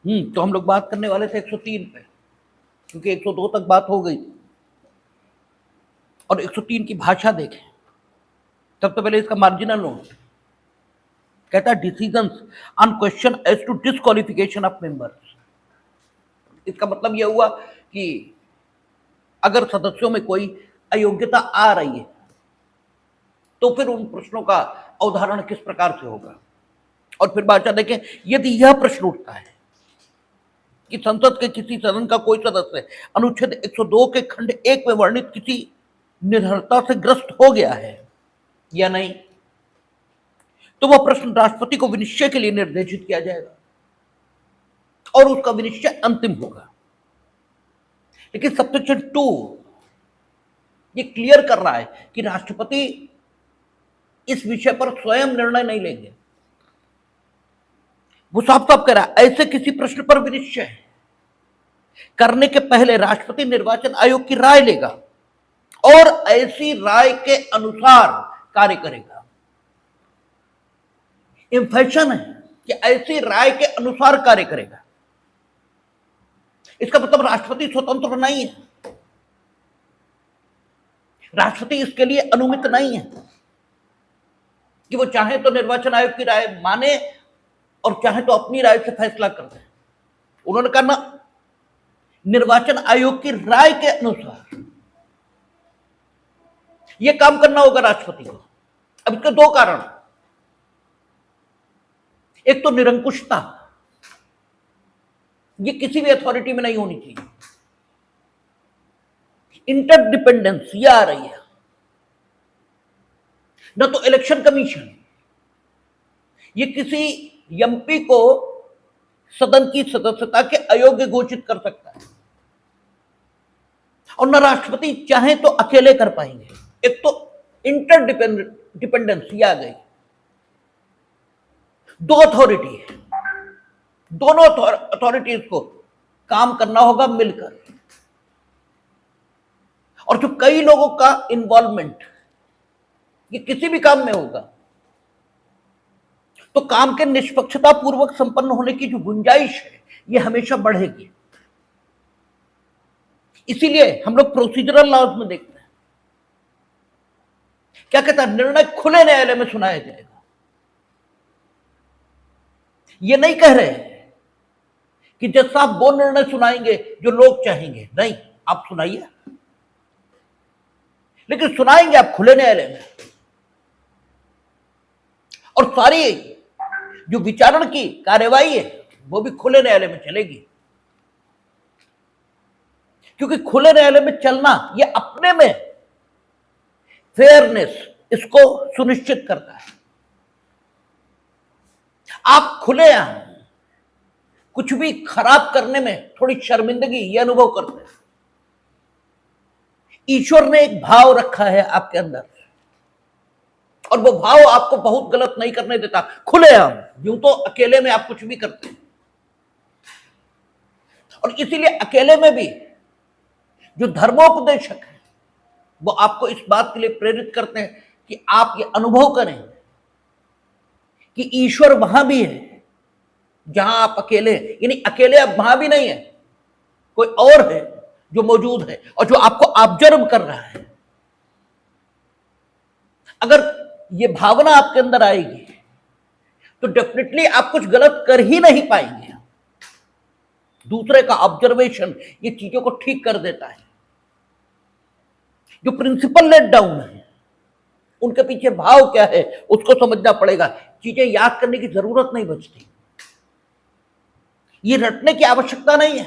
तो हम लोग बात करने वाले थे 103 पे, क्योंकि 102 तक बात हो गई। और 103 की भाषा देखें। सबसे पहले इसका मार्जिनल नोट कहता है decisions on question as to disqualification of members. इसका मतलब यह हुआ कि अगर सदस्यों में कोई अयोग्यता आ रही है तो फिर उन प्रश्नों का अवधारण किस प्रकार से होगा। और फिर भाषा देखें, यदि यह प्रश्न उठता है कि संसद के किसी सदन का कोई सदस्य अनुच्छेद 102 के खंड 1 में वर्णित किसी निर्भरता से ग्रस्त हो गया है या नहीं, तो वह प्रश्न राष्ट्रपति को विनिश्चय के लिए निर्देशित किया जाएगा और उसका विनिश्चय अंतिम होगा। लेकिन सबसेक्शन 2 ये क्लियर कर रहा है कि राष्ट्रपति इस विषय पर स्वयं निर्णय नहीं लेंगे। वो साफ साफ कह रहा है ऐसे किसी प्रश्न पर विनिश्चय करने के पहले राष्ट्रपति निर्वाचन आयोग की राय लेगा और ऐसी राय के अनुसार कार्य करेगा। इंफेक्शन है कि ऐसी राय के अनुसार कार्य करेगा। इसका मतलब राष्ट्रपति स्वतंत्र नहीं है, राष्ट्रपति इसके लिए अनुमित नहीं है कि वो चाहे तो निर्वाचन आयोग की राय माने और चाहे तो अपनी राय से फैसला कर दे। उन्होंने कहा ना, निर्वाचन आयोग की राय के अनुसार यह काम करना होगा राष्ट्रपति को। अब इसके दो कारण, एक तो निरंकुशता, ये किसी भी अथॉरिटी में नहीं होनी चाहिए। इंटरडिपेंडेंस ये आ रही है, न तो इलेक्शन कमीशन ये किसी एमपी को सदन की सदस्यता के अयोग्य घोषित कर सकता है, और न राष्ट्रपति चाहे तो अकेले कर पाएंगे। एक तो इंटरडिपेंडेंस ये आ गई। दो अथॉरिटी है, दोनों अथॉरिटीज को काम करना होगा मिलकर, और जो कई लोगों का इन्वॉल्वमेंट ये किसी भी काम में होगा तो काम के निष्पक्षता पूर्वक संपन्न होने की जो गुंजाइश है ये हमेशा बढ़ेगी। इसीलिए हम लोग प्रोसीजरल लॉज में देखते हैं क्या कहता है, निर्णय खुले न्यायालय में सुनाया जाएगा। ये नहीं कह रहे कि जज साहब वो निर्णय सुनाएंगे जो लोग चाहेंगे, नहीं, आप सुनाइए, लेकिन सुनाएंगे आप खुले न्यायालय में। और सारी जो विचारण की कार्यवाही है वो भी खुले न्यायालय में चलेगी, क्योंकि खुले न्यायालय में चलना ये अपने में फेयरनेस इसको सुनिश्चित करता है। आप खुले कुछ भी खराब करने में थोड़ी शर्मिंदगी ये अनुभव करते हैं। ईश्वर ने एक भाव रखा है आपके अंदर, और वो भाव आपको बहुत गलत नहीं करने देता। खुलेआम, यूं तो अकेले में आप कुछ भी करते हैं, और इसीलिए अकेले में भी जो धर्मोपदेशक है वो आपको इस बात के लिए प्रेरित करते हैं कि आप ये अनुभव करें कि ईश्वर वहां भी है जहां आप अकेले हैं। यानी अकेले आप वहां भी नहीं है, कोई और है जो मौजूद है और जो आपको ऑब्जर्व कर रहा है। अगर ये भावना आपके अंदर आएगी तो डेफिनेटली आप कुछ गलत कर ही नहीं पाएंगे। दूसरे का ऑब्जर्वेशन ये चीजों को ठीक कर देता है। जो प्रिंसिपल लेट डाउन है उनके पीछे भाव क्या है उसको समझना पड़ेगा। चीजें याद करने की जरूरत नहीं बचती, ये रटने की आवश्यकता नहीं है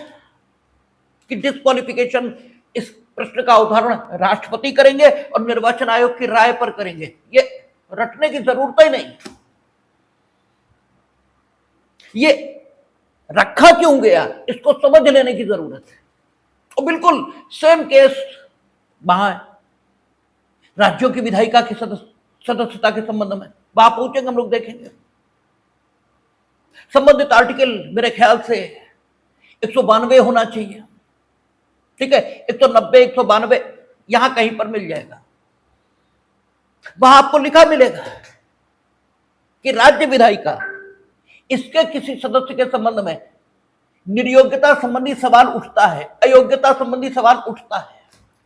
कि डिस्क्वालिफिकेशन इस प्रश्न का उदाहरण राष्ट्रपति करेंगे और निर्वाचन आयोग की राय पर करेंगे। ये रटने की जरूरत ही नहीं। ये रखा क्यों गया इसको समझ लेने की जरूरत है। और बिल्कुल सेम केस वहां राज्यों की विधायिका की सदस्यता के संबंध में वहां पहुंचेंगे, हम लोग देखेंगे। संबंधित आर्टिकल मेरे ख्याल से 192 होना चाहिए, ठीक है, 190 192 यहां कहीं पर मिल जाएगा। वहां आपको लिखा मिलेगा कि राज्य विधायिका इसके किसी सदस्य के संबंध में निर्योग्यता संबंधी सवाल उठता है, अयोग्यता संबंधी सवाल उठता है,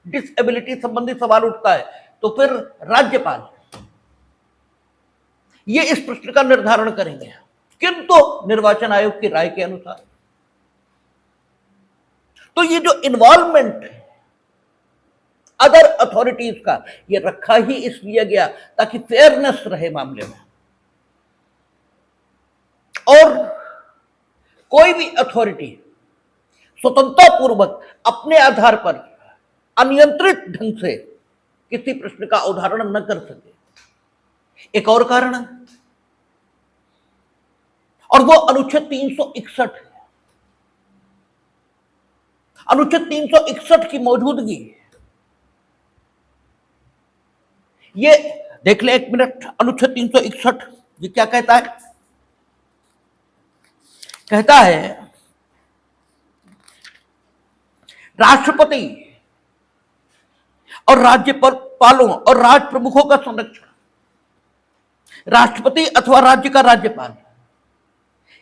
डिसेबिलिटी संबंधी सवाल उठता है, तो फिर राज्यपाल ये इस प्रश्न का निर्धारण करेंगे, किंतु निर्वाचन आयोग की राय के अनुसार। तो ये जो इन्वॉल्वमेंट है अदर अथॉरिटीज का, ये रखा ही इसलिए गया ताकि फेयरनेस रहे मामले में, और कोई भी अथॉरिटी स्वतंत्रता पूर्वक अपने आधार पर अनियंत्रित ढंग से किसी प्रश्न का अवधारण न कर सके। एक और कारण है, और वो अनुच्छेद 361 है। अनुच्छेद 361 की मौजूदगी, ये देख ले एक मिनट, अनुच्छेद 361 ये क्या कहता है? कहता है राष्ट्रपति और राज्यपालों और राज प्रमुखों का संरक्षण। राष्ट्रपति अथवा राज्य का राज्यपाल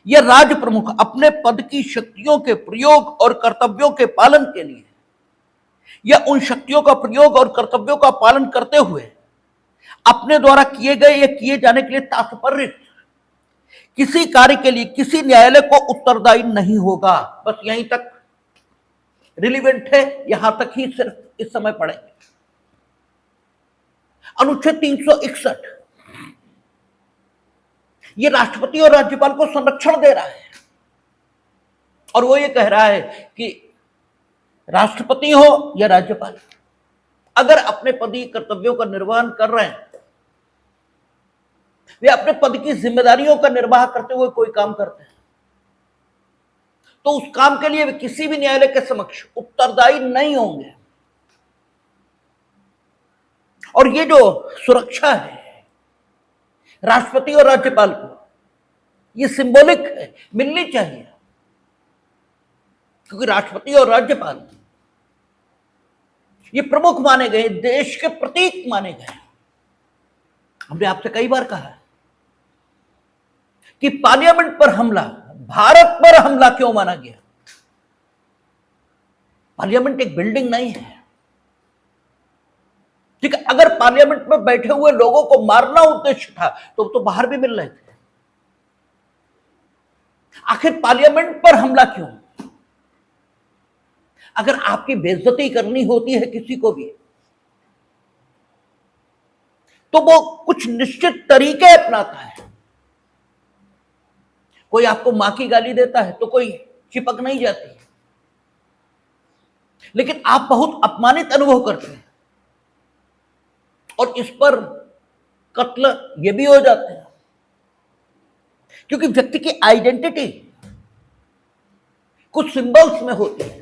या राज्य प्रमुख अपने पद की शक्तियों के प्रयोग और कर्तव्यों के पालन के लिए या उन शक्तियों का प्रयोग और कर्तव्यों का पालन करते हुए अपने द्वारा किए गए या किए जाने के लिए तात्पर्य किसी कार्य के लिए किसी न्यायालय को उत्तरदायी नहीं होगा। बस यहीं तक रिलीवेंट है, यहां तक ही सिर्फ इस समय पढ़ेंगे। अनुच्छेद 361 ये राष्ट्रपति और राज्यपाल को संरक्षण दे रहा है, और वो ये कह रहा है कि राष्ट्रपति हो या राज्यपाल, अगर अपने पदीय कर्तव्यों का निर्वहन कर रहे हैं, वे अपने पद की जिम्मेदारियों का निर्वाह करते हुए कोई काम करते हैं, तो उस काम के लिए वे किसी भी न्यायालय के समक्ष उत्तरदायी नहीं होंगे। और ये जो सुरक्षा है राष्ट्रपति और राज्यपाल को, ये सिंबॉलिक है, मिलनी चाहिए, क्योंकि राष्ट्रपति और राज्यपाल ये प्रमुख माने गए, देश के प्रतीक माने गए। हमने आपसे कई बार कहा है कि पार्लियामेंट पर हमला भारत पर हमला क्यों माना गया? पार्लियामेंट एक बिल्डिंग नहीं है, ठीक है। अगर पार्लियामेंट में बैठे हुए लोगों को मारना उद्देश्य था तो बाहर भी मिल रहे थे। आखिर पार्लियामेंट पर हमला क्यों? अगर आपकी बेइज्जती करनी होती है किसी को भी, तो वो कुछ निश्चित तरीके अपनाता है। कोई आपको मां की गाली देता है तो कोई चिपक नहीं जाती, लेकिन आप बहुत अपमानित अनुभव करते हैं और इस पर कत्ल ये भी हो जाते हैं, क्योंकि व्यक्ति की आइडेंटिटी कुछ सिंबल्स में होती है।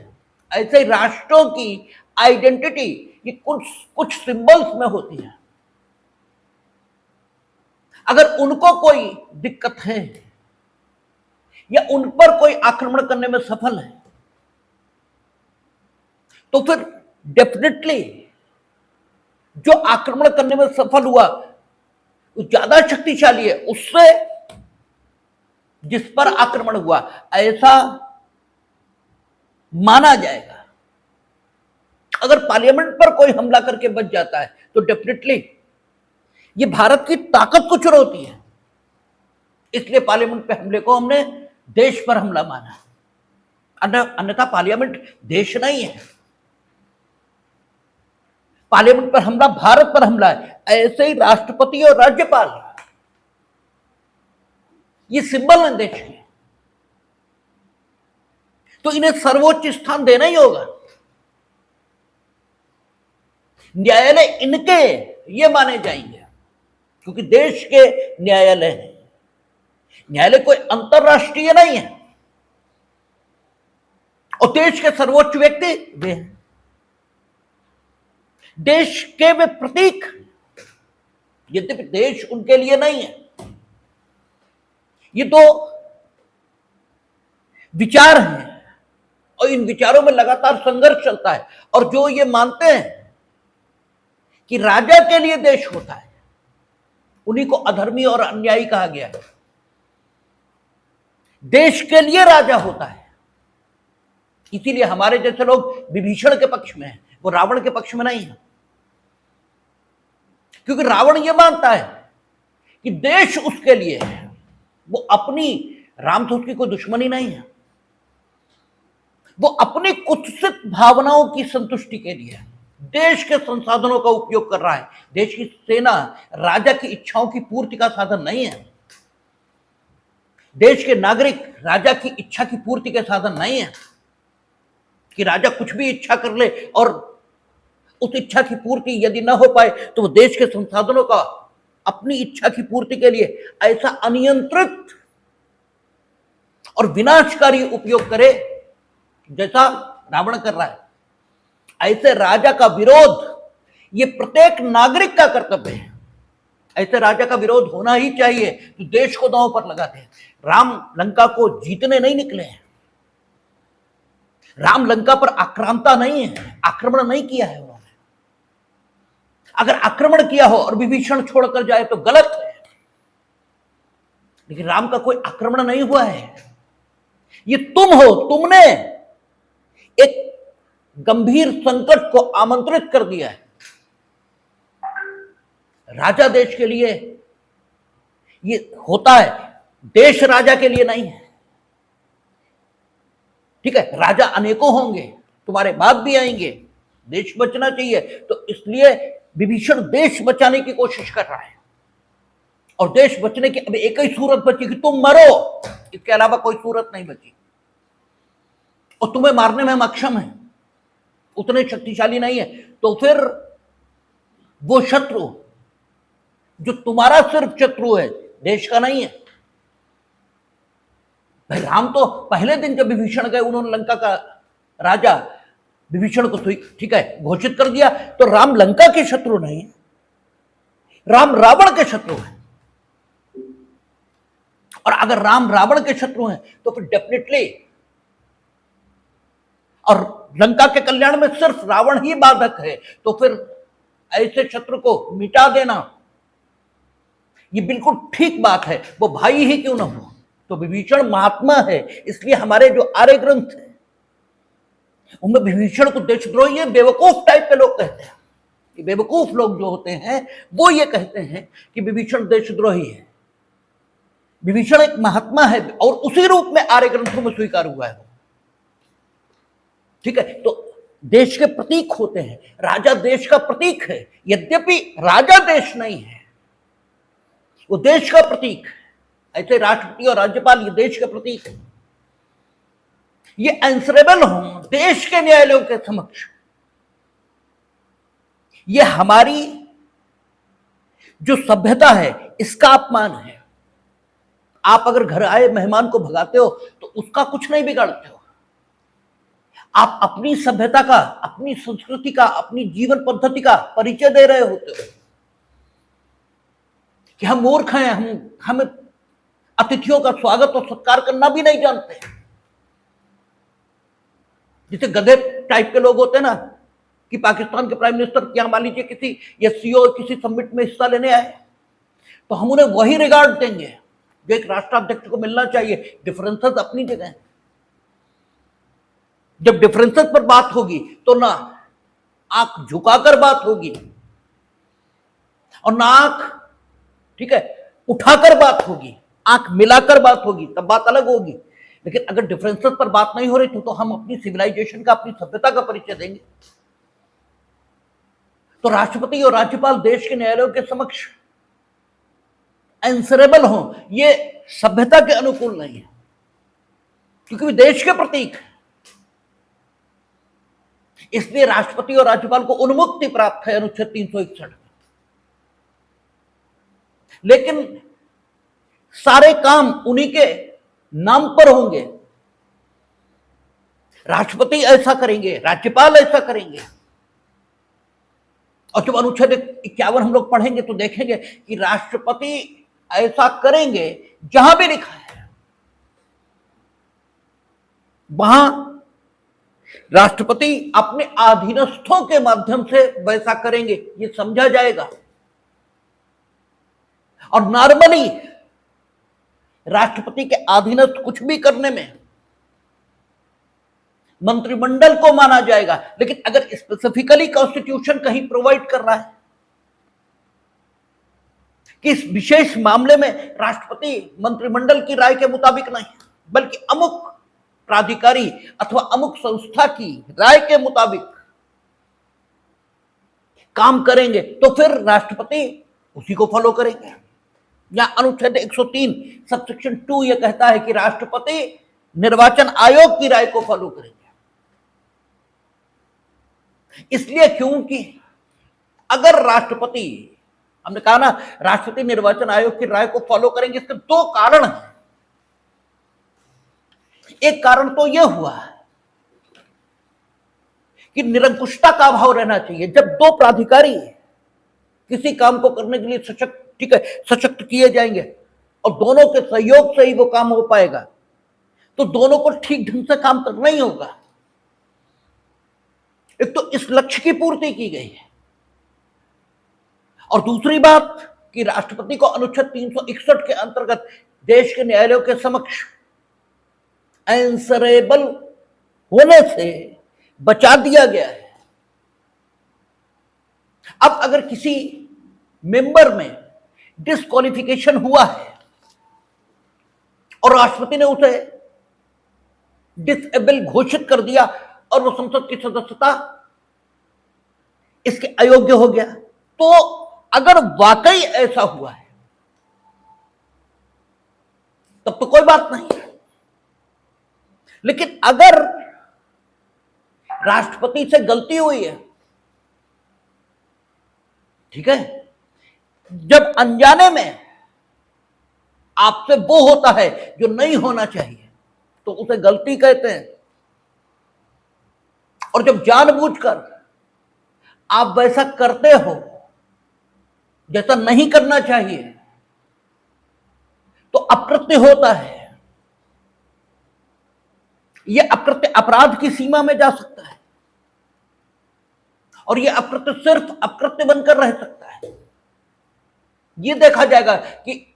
ऐसे ही राष्ट्रों की आइडेंटिटी ये कुछ सिंबल्स में होती है। अगर उनको कोई दिक्कत है या उन पर कोई आक्रमण करने में सफल है, तो फिर डेफिनेटली जो आक्रमण करने में सफल हुआ वो ज्यादा शक्तिशाली है उससे जिस पर आक्रमण हुआ, ऐसा माना जाएगा। अगर पार्लियामेंट पर कोई हमला करके बच जाता है तो डेफिनेटली ये भारत की ताकत को चुनौती है। इसलिए पार्लियामेंट पे हमले को हमने देश पर हमला माना, अन्यथा पार्लियामेंट देश नहीं है। पार्लियामेंट पर हमला भारत पर हमला है। ऐसे ही राष्ट्रपति और राज्यपाल ये सिंबल है देश के, तो इन्हें सर्वोच्च स्थान देना ही होगा। न्यायालय इनके ये माने जाएंगे क्योंकि देश के न्यायालय हैं। न्यायालय कोई अंतरराष्ट्रीय नहीं है, और देश के सर्वोच्च व्यक्ति वे हैं, देश के वे प्रतीक, यद्यपि देश उनके लिए नहीं है। ये दो विचार हैं और इन विचारों में लगातार संघर्ष चलता है। और जो ये मानते हैं कि राजा के लिए देश होता है, उन्हीं को अधर्मी और अन्यायी कहा गया है। देश के लिए राजा होता है, इसीलिए हमारे जैसे लोग विभीषण के पक्ष में हैं, वो रावण के पक्ष में नहीं है। क्योंकि रावण ये मानता है कि देश उसके लिए है, वो अपनी, राम तो उसकी कोई दुश्मनी नहीं है, वो अपनी कुत्सित भावनाओं की संतुष्टि के लिए देश के संसाधनों का उपयोग कर रहा है। देश की सेना राजा की इच्छाओं की पूर्ति का साधन नहीं है। देश के नागरिक राजा की इच्छा की पूर्ति के साधन नहीं है कि राजा कुछ भी इच्छा कर ले और उस इच्छा की पूर्ति यदि ना हो पाए तो वो देश के संसाधनों का अपनी इच्छा की पूर्ति के लिए ऐसा अनियंत्रित और विनाशकारी उपयोग करे जैसा रावण कर रहा है। ऐसे राजा का विरोध ये प्रत्येक नागरिक का कर्तव्य है। ऐसे राजा का विरोध होना ही चाहिए तो देश को दांव पर लगाते हैं। राम लंका को जीतने नहीं निकले हैं, राम लंका पर आक्रांता नहीं है, आक्रमण नहीं किया है उन्होंने। अगर आक्रमण किया हो और विभीषण छोड़कर जाए तो गलत है, लेकिन राम का कोई आक्रमण नहीं हुआ है। ये तुम हो, तुमने एक गंभीर संकट को आमंत्रित कर दिया है। राजा देश के लिए ये होता है, देश राजा के लिए नहीं है। ठीक है, राजा अनेकों होंगे, तुम्हारे बाद भी आएंगे, देश बचना चाहिए, तो इसलिए विभीषण देश बचाने की कोशिश कर रहा है। और देश बचने की अब एक ही सूरत बची कि तुम मरो, इसके अलावा कोई सूरत नहीं बची। और तुम्हें मारने में हम अक्षम हैं, उतने शक्तिशाली नहीं है। तो फिर वो शत्रु जो तुम्हारा सिर्फ शत्रु है, देश का नहीं है। भाई राम तो पहले दिन जब विभीषण गए, उन्होंने लंका का राजा विभीषण को ठीक है घोषित कर दिया, तो राम लंका के शत्रु नहीं है, राम रावण के शत्रु है। और अगर राम रावण के शत्रु हैं तो फिर डेफिनेटली, और लंका के कल्याण में सिर्फ रावण ही बाधक है, तो फिर ऐसे शत्रु को मिटा देना ये बिल्कुल ठीक बात है, वो भाई ही क्यों ना हो। तो विभीषण महात्मा है, इसलिए हमारे जो आर्य ग्रंथ है उनमें विभीषण को देशद्रोही, ये बेवकूफ टाइप के लोग कहते हैं। कि बेवकूफ लोग जो होते हैं वो ये कहते हैं कि विभीषण देशद्रोही है। विभीषण एक महात्मा है और उसी रूप में आर्य ग्रंथों में स्वीकार हुआ है। ठीक है, तो देश के प्रतीक होते हैं, राजा देश का प्रतीक है, यद्यपि राजा देश नहीं है, वो देश का प्रतीक है। ऐसे राष्ट्रपति और राज्यपाल ये देश के प्रतीक है। ये आंसरेबल हो देश के न्यायालयों के समक्ष। ये हमारी जो सभ्यता है इसका अपमान है। आप अगर घर आए मेहमान को भगाते हो तो उसका कुछ नहीं बिगाड़ते हो, आप अपनी सभ्यता का, अपनी संस्कृति का, अपनी जीवन पद्धति का परिचय दे रहे होते हो कि हम मूर्ख हैं, हम अतिथियों का स्वागत और सत्कार करना भी नहीं जानते। जैसे गधे टाइप के लोग होते हैं ना, कि पाकिस्तान के प्राइम मिनिस्टर क्या मान लीजिए किसी या सीओ किसी समिट में हिस्सा लेने आए तो हम उन्हें वही रिगार्ड देंगे जो एक राष्ट्राध्यक्ष को मिलना चाहिए। डिफरेंसेस अपनी जगह हैं, जब डिफरेंसेस पर बात होगी तो ना आंख झुकाकर बात होगी और ना आंख, ठीक है, उठाकर बात होगी, आंख मिलाकर बात होगी, तब बात अलग होगी। लेकिन अगर डिफरेंसेस पर बात नहीं हो रही तो हम अपनी सिविलाइजेशन का, अपनी सभ्यता का परिचय देंगे। तो राष्ट्रपति और राज्यपाल देश के न्यायालयों के समक्ष आंसरेबल हो, ये सभ्यता के अनुकूल नहीं है, क्योंकि वे देश के प्रतीक है। इसलिए राष्ट्रपति और राज्यपाल को उन्मुक्ति प्राप्त है अनुच्छेद 361 में। लेकिन सारे काम उन्हीं के नाम पर होंगे। राष्ट्रपति ऐसा करेंगे, राज्यपाल ऐसा करेंगे। और जब अनुच्छेद 51 हम लोग पढ़ेंगे तो देखेंगे कि राष्ट्रपति ऐसा करेंगे, जहां भी लिखा है वहां राष्ट्रपति अपने अधीनस्थों के माध्यम से वैसा करेंगे, ये समझा जाएगा। और नॉर्मली राष्ट्रपति के अधीनस्थ कुछ भी करने में मंत्रिमंडल को माना जाएगा। लेकिन अगर स्पेसिफिकली कॉन्स्टिट्यूशन कहीं प्रोवाइड कर रहा है कि इस विशेष मामले में राष्ट्रपति मंत्रिमंडल की राय के मुताबिक नहीं बल्कि अमुक प्राधिकारी अथवा अमुक संस्था की राय के मुताबिक काम करेंगे, तो फिर राष्ट्रपति उसी को फॉलो करेंगे। या अनुच्छेद 103 सबसेक्शन 2 यह कहता है कि राष्ट्रपति निर्वाचन आयोग की राय को फॉलो करेंगे। इसलिए क्योंकि अगर राष्ट्रपति, हमने कहा ना, राष्ट्रपति निर्वाचन आयोग की राय को फॉलो करेंगे, इसके दो कारण हैं। एक कारण तो यह हुआ कि निरंकुशता का अभाव रहना चाहिए। जब दो प्राधिकारी किसी काम को करने के लिए सशक्त किए जाएंगे और दोनों के सहयोग से ही वो काम हो पाएगा, तो दोनों को ठीक ढंग से काम करना ही होगा। एक तो इस लक्ष्य की पूर्ति की गई है, और दूसरी बात कि राष्ट्रपति को अनुच्छेद 361 के अंतर्गत देश के न्यायालयों के समक्ष आंसरेबल होने से बचा दिया गया है। अब अगर किसी मेंबर में डिस्क्वालिफिकेशन हुआ है और राष्ट्रपति ने उसे डिसेबल घोषित कर दिया और वो संसद की सदस्यता इसके अयोग्य हो गया, तो अगर वाकई ऐसा हुआ है तब तो कोई बात नहीं। लेकिन अगर राष्ट्रपति से गलती हुई है, ठीक है, जब अनजाने में आपसे वो होता है जो नहीं होना चाहिए तो उसे गलती कहते हैं, और जब जानबूझकर आप वैसा करते हो जैसा नहीं करना चाहिए तो अकृत्य होता है। यह अकृत्य अपराध की सीमा में जा सकता है, और यह अकृत्य सिर्फ अकृत्य बनकर रह सकता है। यह देखा जाएगा कि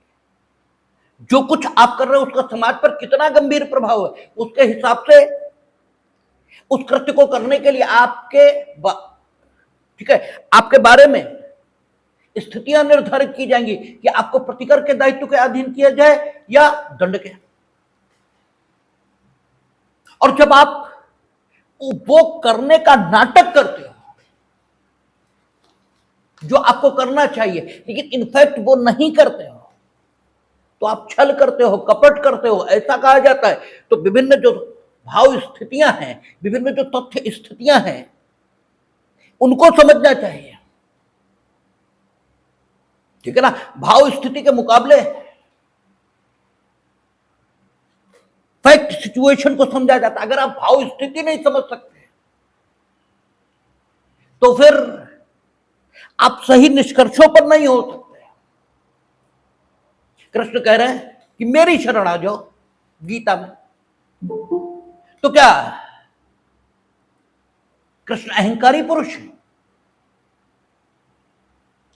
जो कुछ आप कर रहे हो उसका समाज पर कितना गंभीर प्रभाव है, उसके हिसाब से उस कृत्य को करने के लिए आपके बारे में स्थितियां निर्धारित की जाएंगी कि आपको प्रतिकर के दायित्व के अधीन किया जाए या दंड के। और जब आप वो करने का नाटक करते हो जो आपको करना चाहिए लेकिन इनफैक्ट वो नहीं करते हो, तो आप छल करते हो, कपट करते हो, ऐसा कहा जाता है। तो विभिन्न जो भाव स्थितियां हैं, विभिन्न जो तथ्य स्थितियां हैं, उनको समझना चाहिए, ठीक है ना। भाव स्थिति के मुकाबले फैक्ट सिचुएशन को समझा जाता है। अगर आप भाव स्थिति नहीं समझ सकते तो फिर आप सही निष्कर्षों पर नहीं हो सकते। कृष्ण कह रहे हैं कि मेरी शरण आ जाओ गीता में, तो क्या कृष्ण अहंकारी पुरुष है?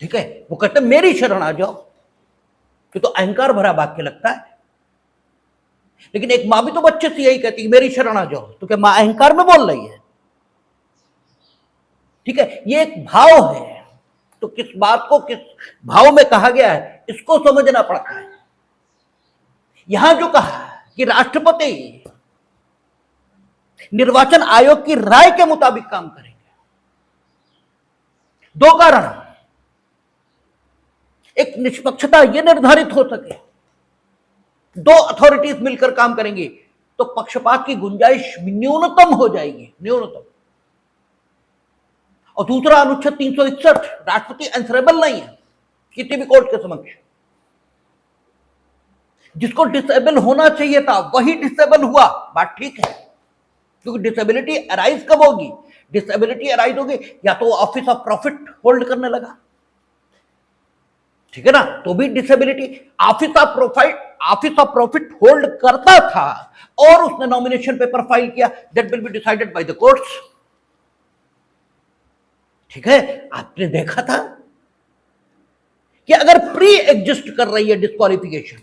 ठीक है, वो कहते हैं मेरी शरण आ जाओ, कि तो अहंकार भरा वाक्य लगता है। लेकिन एक मां भी तो बच्चे से यही कहती है मेरी शरण आ जाओ, तो क्या मां अहंकार में बोल रही है? ठीक है, ये एक भाव है। तो किस बात को किस भाव में कहा गया है इसको समझना पड़ता है। यहां जो कहा कि राष्ट्रपति निर्वाचन आयोग की राय के मुताबिक काम करेंगे, दो कारण। एक, निष्पक्षता यह निर्धारित हो सके, दो अथॉरिटीज मिलकर काम करेंगी तो पक्षपात की गुंजाइश न्यूनतम हो जाएगी, न्यूनतम। और दूसरा, अनुच्छेद 361, राष्ट्रपति आंसरेबल नहीं है किसी भी कोर्ट के समक्ष। जिसको डिसेबल होना चाहिए था वही डिसेबल हुआ, बात ठीक है, क्योंकि डिसेबिलिटी अराइज कब होगी? डिसेबिलिटी अराइज होगी या तो ऑफिस ऑफ प्रॉफिट होल्ड करने लगा, ठीक है ना, तो भी disability. Office of profit hold करता था और उसने नॉमिनेशन पेपर फाइल किया, that will be decided by the courts. ठीक है, आपने देखा था कि अगर प्री एग्जिस्ट कर रही है डिस्क्वालिफिकेशन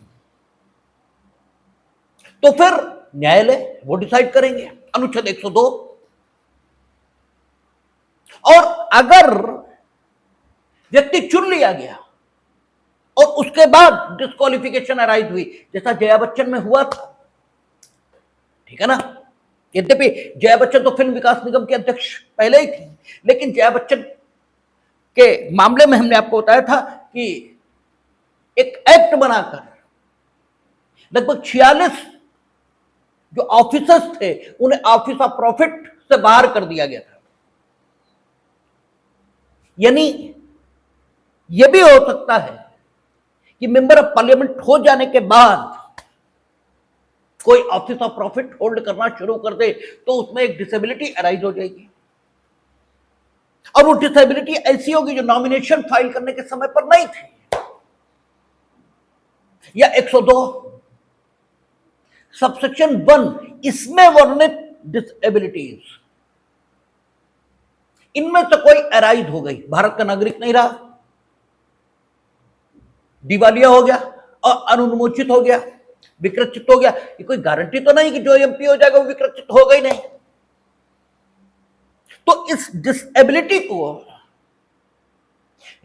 तो फिर न्यायालय वो डिसाइड करेंगे। अनुच्छेद 102। और अगर व्यक्ति चुन लिया गया और उसके बाद डिस्क्वालिफिकेशन अराइज हुई, जैसा जया बच्चन में हुआ था, ठीक है ना। यद्यपि जया बच्चन तो फिल्म विकास निगम के अध्यक्ष पहले ही थी, लेकिन जया बच्चन के मामले में हमने आपको बताया था कि एक एक्ट बनाकर लगभग 46 जो ऑफिसर्स थे उन्हें ऑफिस ऑफ प्रॉफिट से बाहर कर दिया गया था। यानी यह भी हो सकता है कि मेंबर ऑफ पार्लियामेंट हो जाने के बाद कोई ऑफिस ऑफ प्रॉफिट होल्ड करना शुरू कर दे तो उसमें एक डिसेबिलिटी अराइज हो जाएगी, और वो डिसेबिलिटी ऐसी होगी जो नॉमिनेशन फाइल करने के समय पर नहीं थी। या 102 सबसेक्शन 1 इसमें वर्णित डिसेबिलिटीज, इनमें से कोई अराइज हो गई, भारत का नागरिक नहीं रहा, दिवालिया हो गया और अनुन्मोचित हो गया, विकृत हो गया, ये कोई गारंटी तो नहीं कि जो एमपी हो जाएगा वो विकृत हो गई नहीं। तो इस डिसेबिलिटी को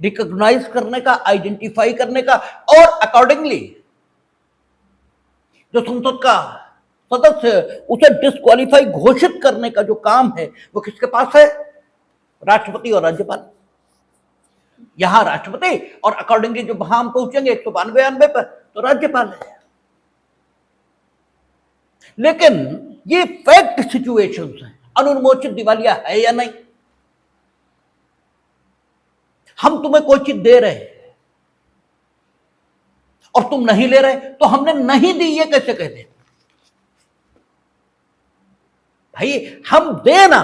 रिकॉग्नाइज करने का, आइडेंटिफाई करने का, और अकॉर्डिंगली जो संसद का सदस्य उसे डिस्क्वालीफाई घोषित करने का जो काम है वो किसके पास है? राष्ट्रपति और राज्यपाल। यहां राष्ट्रपति, और अकॉर्डिंगली जो वहां हम पहुंचेंगे 192 पर तो राज्यपाल है। लेकिन ये फैक्ट सिचुएशंस हैं, अनुन्मोचित दिवालिया है या नहीं। हम तुम्हें कोई चीज दे रहे हैं और तुम नहीं ले रहे, तो हमने नहीं दी ये कैसे कह दे? भाई हम देना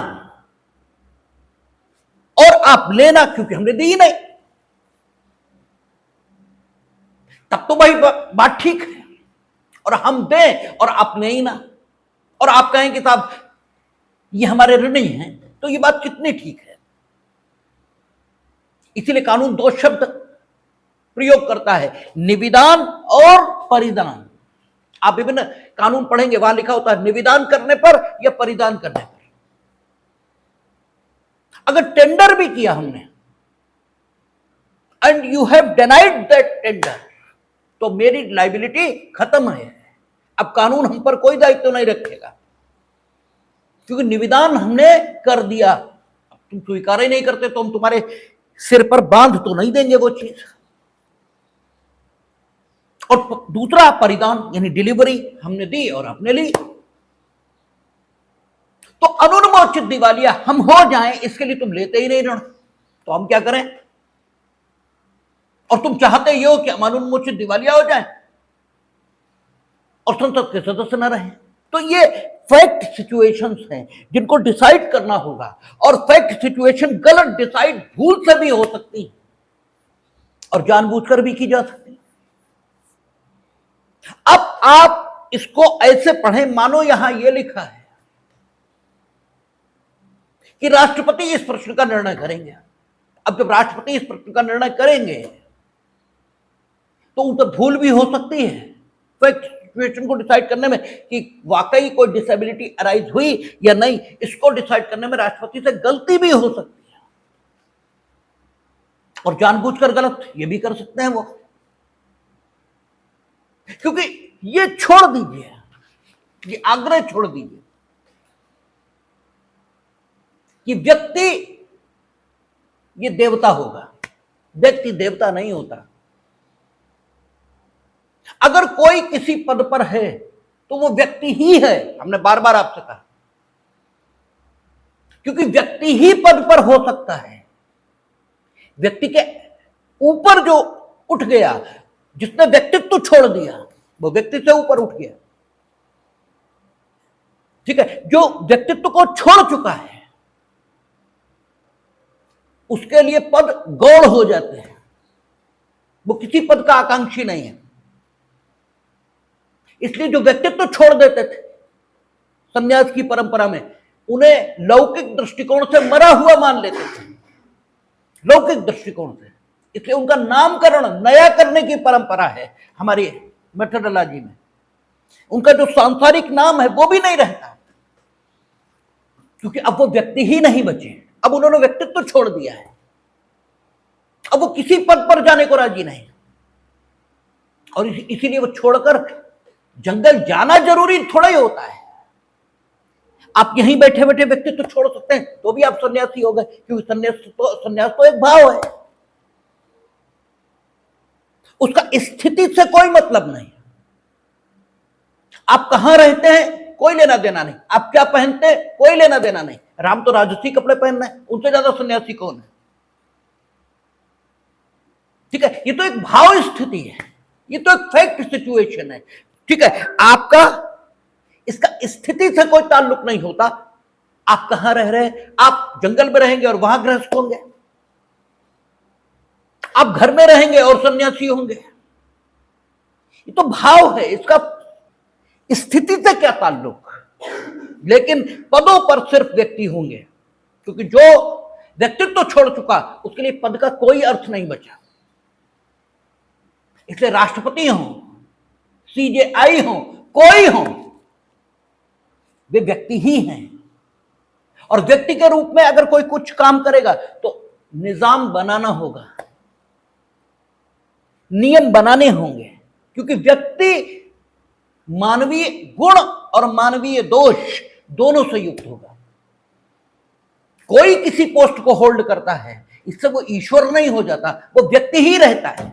और आप लेना, क्योंकि हमने दी ही नहीं, तब तो भाई बात ठीक है। और हम दें और आप ले ही ना, और आप कहें कि साहब ये हमारे ऋणी हैं, तो ये बात कितनी ठीक है। इसीलिए कानून दो शब्द प्रयोग करता है, निविदान और परिदान। आप विभिन्न कानून पढ़ेंगे, वहां लिखा होता है निविदान करने पर या परिदान करने पर। अगर टेंडर भी किया हमने and you have denied that tender, तो मेरी लायबिलिटी खत्म है। अब कानून हम पर कोई दायित्व नहीं रखेगा, क्योंकि निविदान हमने कर दिया। अब तुम स्वीकार ही नहीं करते तो हम तुम्हारे सिर पर बांध तो नहीं देंगे वो चीज। और दूसरा परिधान यानी डिलीवरी हमने दी और आपने ली। तो अनुन्मोचित दिवालिया हम हो जाएं, इसके लिए तुम लेते ही नहीं ऋण, तो हम क्या करें? और तुम चाहते ये हो कि हम अनुन्मोचित दिवालिया हो जाएं और संसद के सदस्य न रहें। तो ये फैक्ट सिचुएशंस हैं जिनको डिसाइड करना होगा, और फैक्ट सिचुएशन गलत डिसाइड भूल से भी हो सकती है और जानबूझकर भी की जा सकती है। अब आप इसको ऐसे पढ़ें मानो यहां यह लिखा है कि राष्ट्रपति इस प्रश्न का निर्णय करेंगे। अब जब राष्ट्रपति इस प्रश्न का निर्णय करेंगे तो उनसे भूल भी हो सकती है फैक्ट सिचुएशन को डिसाइड करने में कि वाकई कोई डिसेबिलिटी अराइज हुई या नहीं। इसको डिसाइड करने में राष्ट्रपति से गलती भी हो सकती है, और जानबूझकर गलत ये भी कर सकते हैं वो। क्योंकि ये छोड़ दीजिए, ये आग्रह छोड़ दीजिए कि व्यक्ति ये देवता होगा। व्यक्ति देवता नहीं होता। अगर कोई किसी पद पर है तो वो व्यक्ति ही है, हमने बार बार आपसे कहा, क्योंकि व्यक्ति ही पद पर हो सकता है। व्यक्ति के ऊपर जो उठ गया, जिसने व्यक्तित्व छोड़ दिया, वो व्यक्ति से ऊपर उठ गया। ठीक है, जो व्यक्तित्व को छोड़ चुका है उसके लिए पद गौण हो जाते हैं। वो किसी पद का आकांक्षी नहीं है। इसलिए जो व्यक्तित्व छोड़ देते थे संन्यास की परंपरा में, उन्हें लौकिक दृष्टिकोण से मरा हुआ मान लेते थे, लौकिक दृष्टिकोण से। इसलिए उनका नामकरण नया करने की परंपरा है हमारी मेथोडोलॉजी में। उनका जो सांसारिक नाम है वो भी नहीं रहता। क्योंकि अब वो व्यक्ति ही नहीं बचे, अब उन्होंने व्यक्तित्व तो छोड़ दिया है, अब वो किसी पद पर जाने को राजी नहीं, और इसीलिए वो छोड़कर जंगल जाना जरूरी थोड़ा ही होता है। आप यहीं बैठे बैठे व्यक्तित्व तो छोड़ सकते हैं, तो भी आप सन्यासी हो गए, क्योंकि सन्यास तो एक भाव है, उसका स्थिति से कोई मतलब नहीं। आप कहां रहते हैं कोई लेना देना नहीं, आप क्या पहनते हैं कोई लेना देना नहीं। राम तो राजसी कपड़े पहनना है, उनसे ज्यादा सन्यासी कौन है? ठीक है, ये तो एक भाव स्थिति है, ये तो एक फैक्ट सिचुएशन है। ठीक है, आपका इसका स्थिति से कोई ताल्लुक नहीं होता। आप कहां रह रहे हैं, आप जंगल में रहेंगे और वहां गृहस्थ होंगे, आप घर में रहेंगे और सन्यासी होंगे, ये तो भाव है, इसका स्थिति से क्या ताल्लुक। लेकिन पदों पर सिर्फ व्यक्ति होंगे, क्योंकि जो व्यक्तित्व तो छोड़ चुका उसके लिए पद का कोई अर्थ नहीं बचा। इसलिए राष्ट्रपति हो, सीजेआई हो, कोई हो, वे व्यक्ति ही हैं, और व्यक्ति के रूप में अगर कोई कुछ काम करेगा तो निजाम बनाना होगा, नियम बनाने होंगे, क्योंकि व्यक्ति मानवीय गुण और मानवीय दोष दोनों से युक्त होगा। कोई किसी पोस्ट को होल्ड करता है, इससे वो ईश्वर नहीं हो जाता, वो व्यक्ति ही रहता है।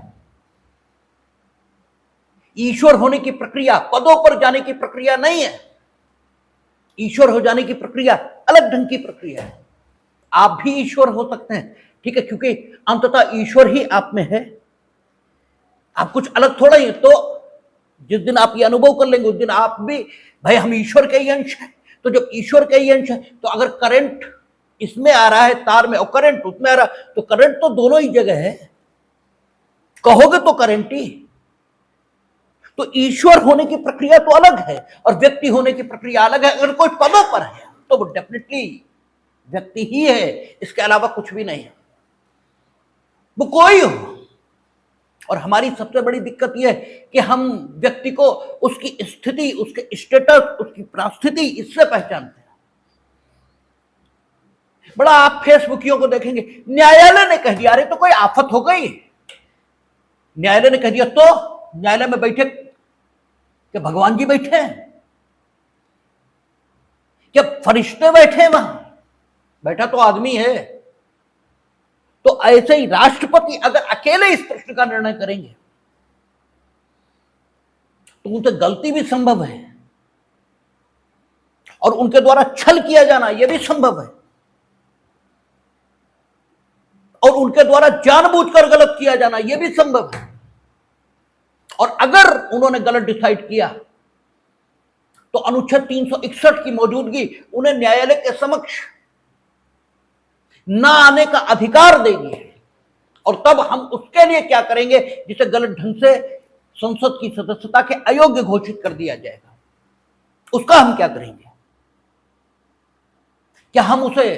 ईश्वर होने की प्रक्रिया पदों पर जाने की प्रक्रिया नहीं है, ईश्वर हो जाने की प्रक्रिया अलग ढंग की प्रक्रिया है। आप भी ईश्वर हो सकते हैं, ठीक है, क्योंकि अंततः ईश्वर ही आप में है, आप कुछ अलग थोड़ा ही। तो जिस दिन आप ये अनुभव कर लेंगे उस दिन आप भी, भाई हम ईश्वर के ही अंश हैं। तो जब ईश्वर के ही अंश है, तो अगर करंट इसमें आ रहा है तार में और करंट उसमें आ रहा, तो करंट तो दोनों ही जगह है, कहोगे तो करंट ही। तो ईश्वर होने की प्रक्रिया तो अलग है और व्यक्ति होने की प्रक्रिया अलग है। अगर कोई पदों पर है तो वो डेफिनेटली व्यक्ति ही है, इसके अलावा कुछ भी नहीं है, वो कोई हो। और हमारी सबसे बड़ी दिक्कत यह है कि हम व्यक्ति को उसकी स्थिति, उसके स्टेटस, उसकी परिस्थिति, इससे पहचानते हैं। बड़ा आप फेसबुकियों को देखेंगे, न्यायालय ने कह दिया, अरे तो कोई आफत हो गई, न्यायालय ने कह दिया, तो न्यायालय में बैठे क्या भगवान जी बैठे हैं, क्या फरिश्ते बैठे हैं? वहां बैठा तो आदमी है। तो ऐसे ही राष्ट्रपति अगर अकेले इस प्रश्न का निर्णय करेंगे तो उनसे गलती भी संभव है और उनके द्वारा छल किया जाना यह भी संभव है, और उनके द्वारा जानबूझकर गलत किया जाना यह भी संभव है। और अगर उन्होंने गलत डिसाइड किया तो अनुच्छेद 361 की मौजूदगी उन्हें न्यायालय के समक्ष ना आने का अधिकार देगी, और तब हम उसके लिए क्या करेंगे, जिसे गलत ढंग से संसद की सदस्यता के अयोग्य घोषित कर दिया जाएगा, उसका हम क्या करेंगे? क्या हम उसे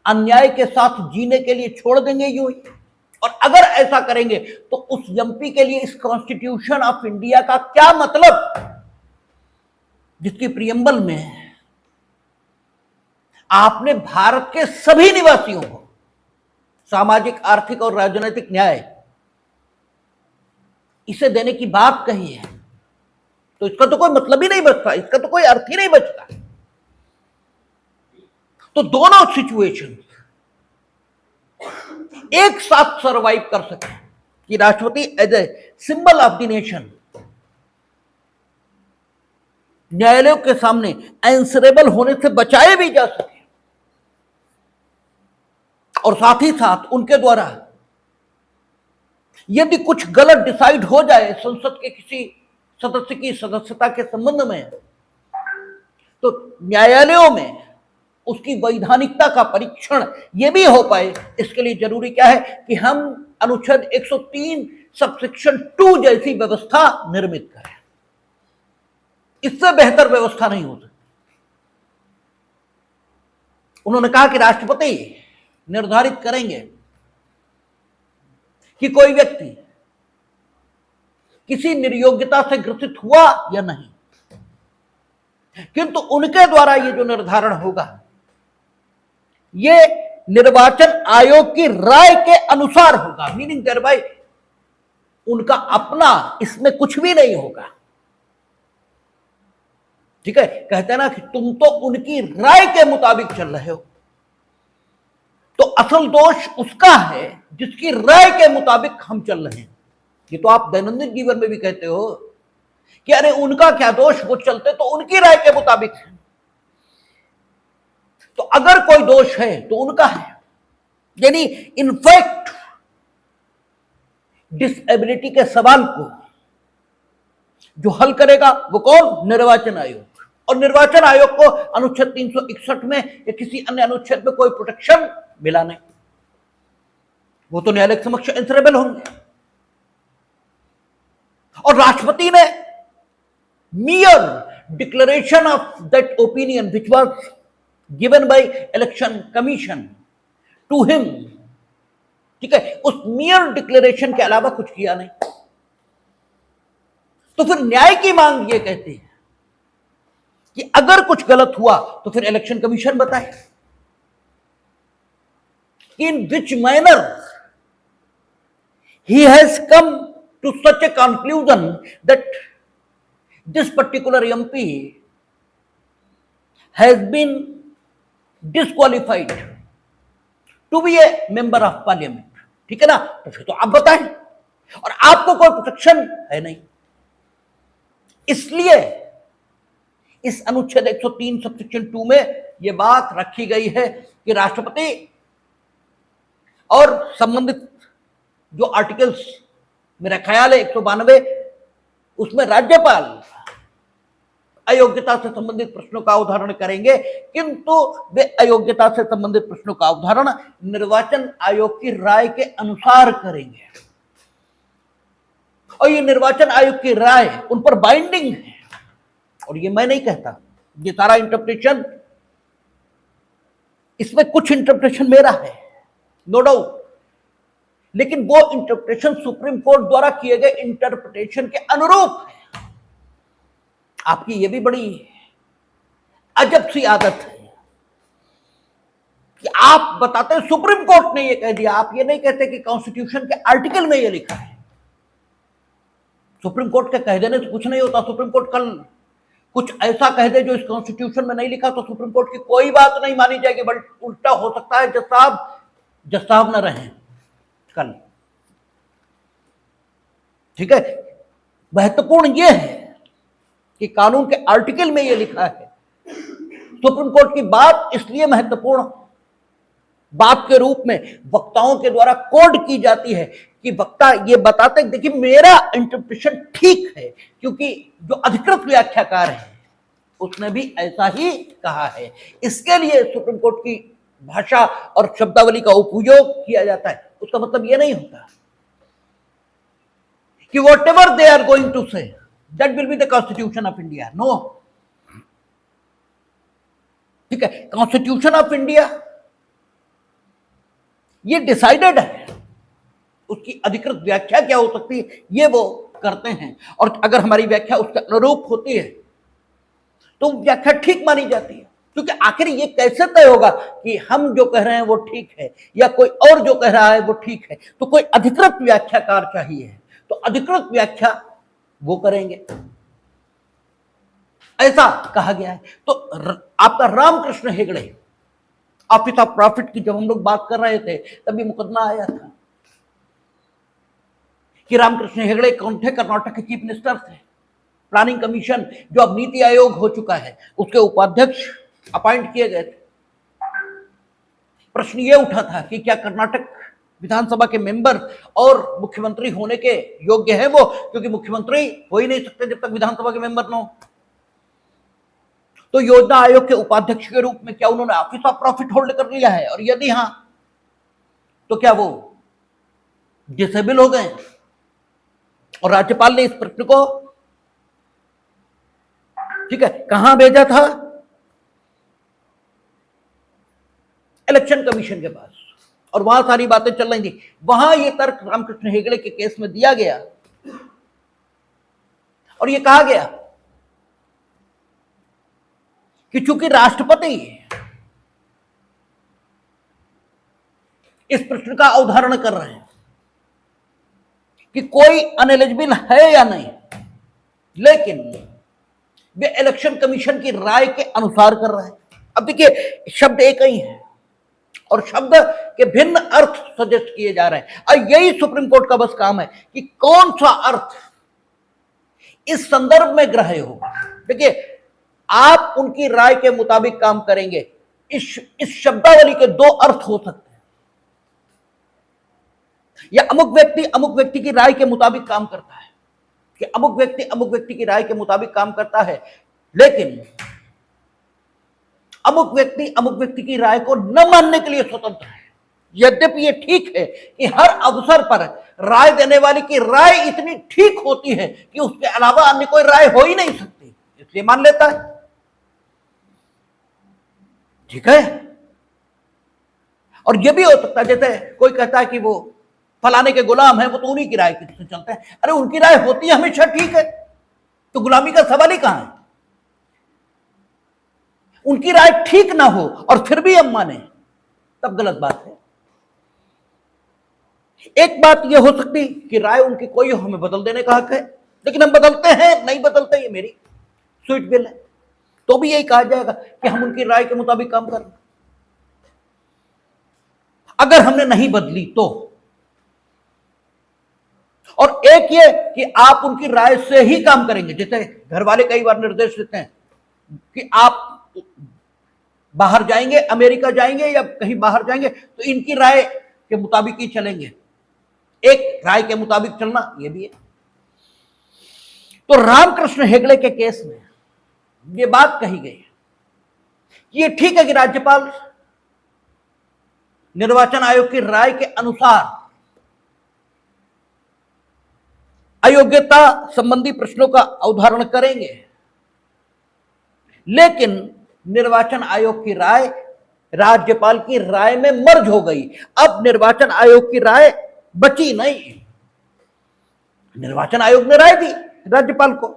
अन्याय के साथ जीने के लिए छोड़ देंगे यूं ही? और अगर ऐसा करेंगे तो उस एमपी के लिए इस कॉन्स्टिट्यूशन ऑफ इंडिया का क्या मतलब, जिसकी प्रियम्बल में आपने भारत के सभी निवासियों को सामाजिक, आर्थिक और राजनीतिक न्याय इसे देने की बात कही है, तो इसका तो कोई मतलब ही नहीं बचता, इसका तो कोई अर्थ ही नहीं बचता। तो दोनों सिचुएशन एक साथ सरवाइव कर सके कि राष्ट्रपति as a symbol of the nation न्यायालयों के सामने आंसरेबल होने से बचाए भी जा सके, और साथ ही साथ उनके द्वारा यदि कुछ गलत डिसाइड हो जाए संसद के किसी सदस्य की सदस्यता के संबंध में, तो न्यायालयों में उसकी वैधानिकता का परीक्षण यह भी हो पाए। इसके लिए जरूरी क्या है कि हम अनुच्छेद 103 सबसेक्शन 2 जैसी व्यवस्था निर्मित करें। इससे बेहतर व्यवस्था नहीं हो सकती। उन्होंने कहा कि राष्ट्रपति निर्धारित करेंगे कि कोई व्यक्ति किसी निर्योग्यता से ग्रसित हुआ या नहीं, किंतु उनके द्वारा यह जो निर्धारण होगा ये निर्वाचन आयोग की राय के अनुसार होगा, मीनिंग देयर बाय उनका अपना इसमें कुछ भी नहीं होगा। ठीक है, कहते हैं ना कि तुम तो उनकी राय के मुताबिक चल रहे हो, तो असल दोष उसका है जिसकी राय के मुताबिक हम चल रहे हैं। ये तो आप दैनंदिन जीवन में भी कहते हो कि अरे उनका क्या दोष, वो चलते तो उनकी राय के मुताबिक है। तो अगर कोई दोष है तो उनका है, यानी इनफैक्ट डिसेबिलिटी के सवाल को जो हल करेगा वो कौन? निर्वाचन आयोग। और निर्वाचन आयोग को अनुच्छेद 361 में या किसी अन्य अनुच्छेद में कोई प्रोटेक्शन मिला नहीं, वो तो न्यायालय के समक्ष आंसरेबल होंगे। और राष्ट्रपति ने mere declaration of that opinion which was given by election commission to him, ठीक है, उस mere डिक्लेरेशन के अलावा कुछ किया नहीं। तो फिर न्याय की मांग ये कहती है कि अगर कुछ गलत हुआ तो फिर इलेक्शन कमीशन बताए in which manner he has come to such a conclusion that this particular MP has been disqualified to be a member of parliament। ठीक है ना, तो फिर तो आप बताएं, और आपको कोई प्रोटेक्शन है नहीं। इसलिए इस अनुच्छेद 103 सबसेक्शन 2 में यह बात रखी गई है कि राष्ट्रपति और संबंधित जो आर्टिकल्स, मेरा ख्याल है 192, उसमें राज्यपाल अयोग्यता से संबंधित प्रश्नों का अवधारण करेंगे, किंतु वे अयोग्यता से संबंधित प्रश्नों का अवधारण निर्वाचन आयोग की राय के अनुसार करेंगे। और ये निर्वाचन आयोग की राय उन पर बाइंडिंग है, और ये मैं नहीं कहता, ये सारा इंटरप्रिटेशन, इसमें कुछ इंटरप्रिटेशन मेरा है नो डाउट, लेकिन वो इंटरप्रिटेशन सुप्रीम कोर्ट द्वारा किए गए इंटरप्रिटेशन के अनुरूप है। आपकी ये भी बड़ी अजब सी आदत है कि आप बताते हैं सुप्रीम कोर्ट ने ये कह दिया, आप ये नहीं कहते कि कॉन्स्टिट्यूशन के आर्टिकल में ये लिखा है। सुप्रीम कोर्ट के कह देने से कुछ नहीं होता। सुप्रीम कोर्ट कल कुछ ऐसा कह दे जो इस कॉन्स्टिट्यूशन में नहीं लिखा तो सुप्रीम कोर्ट की कोई बात नहीं मानी जाएगी, बल्कि उल्टा हो सकता है जज साहब न रहे कल। ठीक है, महत्वपूर्ण यह है कि कानून के आर्टिकल में यह लिखा है। सुप्रीम कोर्ट की बात इसलिए महत्वपूर्ण बात के रूप में वक्ताओं के द्वारा कोड की जाती है कि वक्ता ये बताते हैं देखिए मेरा इंटरप्रिटेशन ठीक है, क्योंकि जो अधिकृत व्याख्याकार है उसने भी ऐसा ही कहा है। इसके लिए सुप्रीम कोर्ट की भाषा और शब्दावली का उपयोग किया जाता है। उसका मतलब यह नहीं होता कि whatever they are going to say that will be the constitution of India, no। ठीक है, कॉन्स्टिट्यूशन ऑफ इंडिया ये डिसाइडेड है, उसकी अधिकृत व्याख्या क्या हो सकती है ये वो करते हैं, और अगर हमारी व्याख्या उसके अनुरूप होती है तो व्याख्या ठीक मानी जाती है। क्योंकि आखिर ये कैसे तय होगा कि हम जो कह रहे हैं वो ठीक है या कोई और जो कह रहा है वो ठीक है? तो कोई अधिकृत व्याख्याकार चाहिए, तो अधिकृत व्याख्या वो करेंगे, ऐसा कहा गया है। तो आपका Ramakrishna Hegde office of profit की जब हम लोग बात कर रहे थे तभी मुकदमा आया था कि रामकृष्ण हेगड़े कौन थे? कर्नाटक के चीफ मिनिस्टर थे। प्लानिंग कमीशन जो अब नीति आयोग हो चुका है उसके उपाध्यक्ष अपॉइंट किए गए थे। प्रश्न ये उठा था कि क्या कर्नाटक विधानसभा के मेंबर और मुख्यमंत्री होने के योग्य है वो, क्योंकि मुख्यमंत्री हो ही नहीं सकते जब तक विधानसभा के मेंबर न हो। तो योजना आयोग के उपाध्यक्ष के रूप में क्या उन्होंने ऑफिस ऑफ प्रॉफिट होल्ड कर लिया है, और यदि हां तो क्या वो डिसेबल हो गए? और राज्यपाल ने इस प्रश्न को ठीक है कहां भेजा था? इलेक्शन कमीशन के पास, और वहां सारी बातें चल रही थी। वहां ये तर्क रामकृष्ण हेगड़े के केस में दिया गया और ये कहा गया कि चूंकि राष्ट्रपति इस प्रश्न का अवधारण कर रहे हैं कि कोई अनएलिजिबल है या नहीं, लेकिन वे इलेक्शन कमीशन की राय के अनुसार कर रहे हैं। अब देखिए, शब्द एक ही है और शब्द के भिन्न अर्थ सजेस्ट किए जा रहे हैं, और यही सुप्रीम कोर्ट का बस काम है कि कौन सा अर्थ इस संदर्भ में ग्राह्य होगा। देखिए, आप उनकी राय के मुताबिक काम करेंगे। इस शब्दावली के दो अर्थ हो सकते हैं, या अमुक व्यक्ति की राय के मुताबिक काम करता है, कि अमुक व्यक्ति की राय के मुताबिक काम करता है, लेकिन अमुक व्यक्ति की राय को न मानने के लिए स्वतंत्र है। यद्यपि ये ठीक है कि हर अवसर पर राय देने वाले की राय इतनी ठीक होती है कि उसके अलावा अन्य कोई राय हो ही नहीं सकती, इसलिए मान लेता है। ठीक है, और यह भी हो सकता है, जैसे कोई कहता है कि वो फलाने के गुलाम है, वो तो उन्हीं की राय से चलते हैं। अरे उनकी राय होती है हमेशा ठीक है, तो गुलामी का सवाल ही कहां है। उनकी राय ठीक ना हो और फिर भी हम माने, तब गलत बात है। एक बात यह हो सकती कि राय उनकी कोई हो, हमें बदल देने का हक है, लेकिन हम बदलते हैं नहीं बदलते, ये मेरी स्वीट बिल है, तो भी यही कहा जाएगा कि हम उनकी राय के मुताबिक काम कर रहे हैं। अगर हमने नहीं बदली तो, और एक ये कि आप उनकी राय से ही काम करेंगे। जैसे घर वाले कई बार निर्देश देते हैं कि आप बाहर जाएंगे, अमेरिका जाएंगे या कहीं बाहर जाएंगे, तो इनकी राय के मुताबिक ही चलेंगे। एक राय के मुताबिक चलना ये भी है। तो रामकृष्ण हेगड़े के केस में ये बात कही गई है, ये ठीक है कि राज्यपाल निर्वाचन आयोग की राय के अनुसार अयोग्यता संबंधी प्रश्नों का अवधारण करेंगे, लेकिन निर्वाचन आयोग की राय राज्यपाल की राय में मर्ज हो गई। अब निर्वाचन आयोग की राय बची नहीं, निर्वाचन आयोग ने राय दी राज्यपाल को,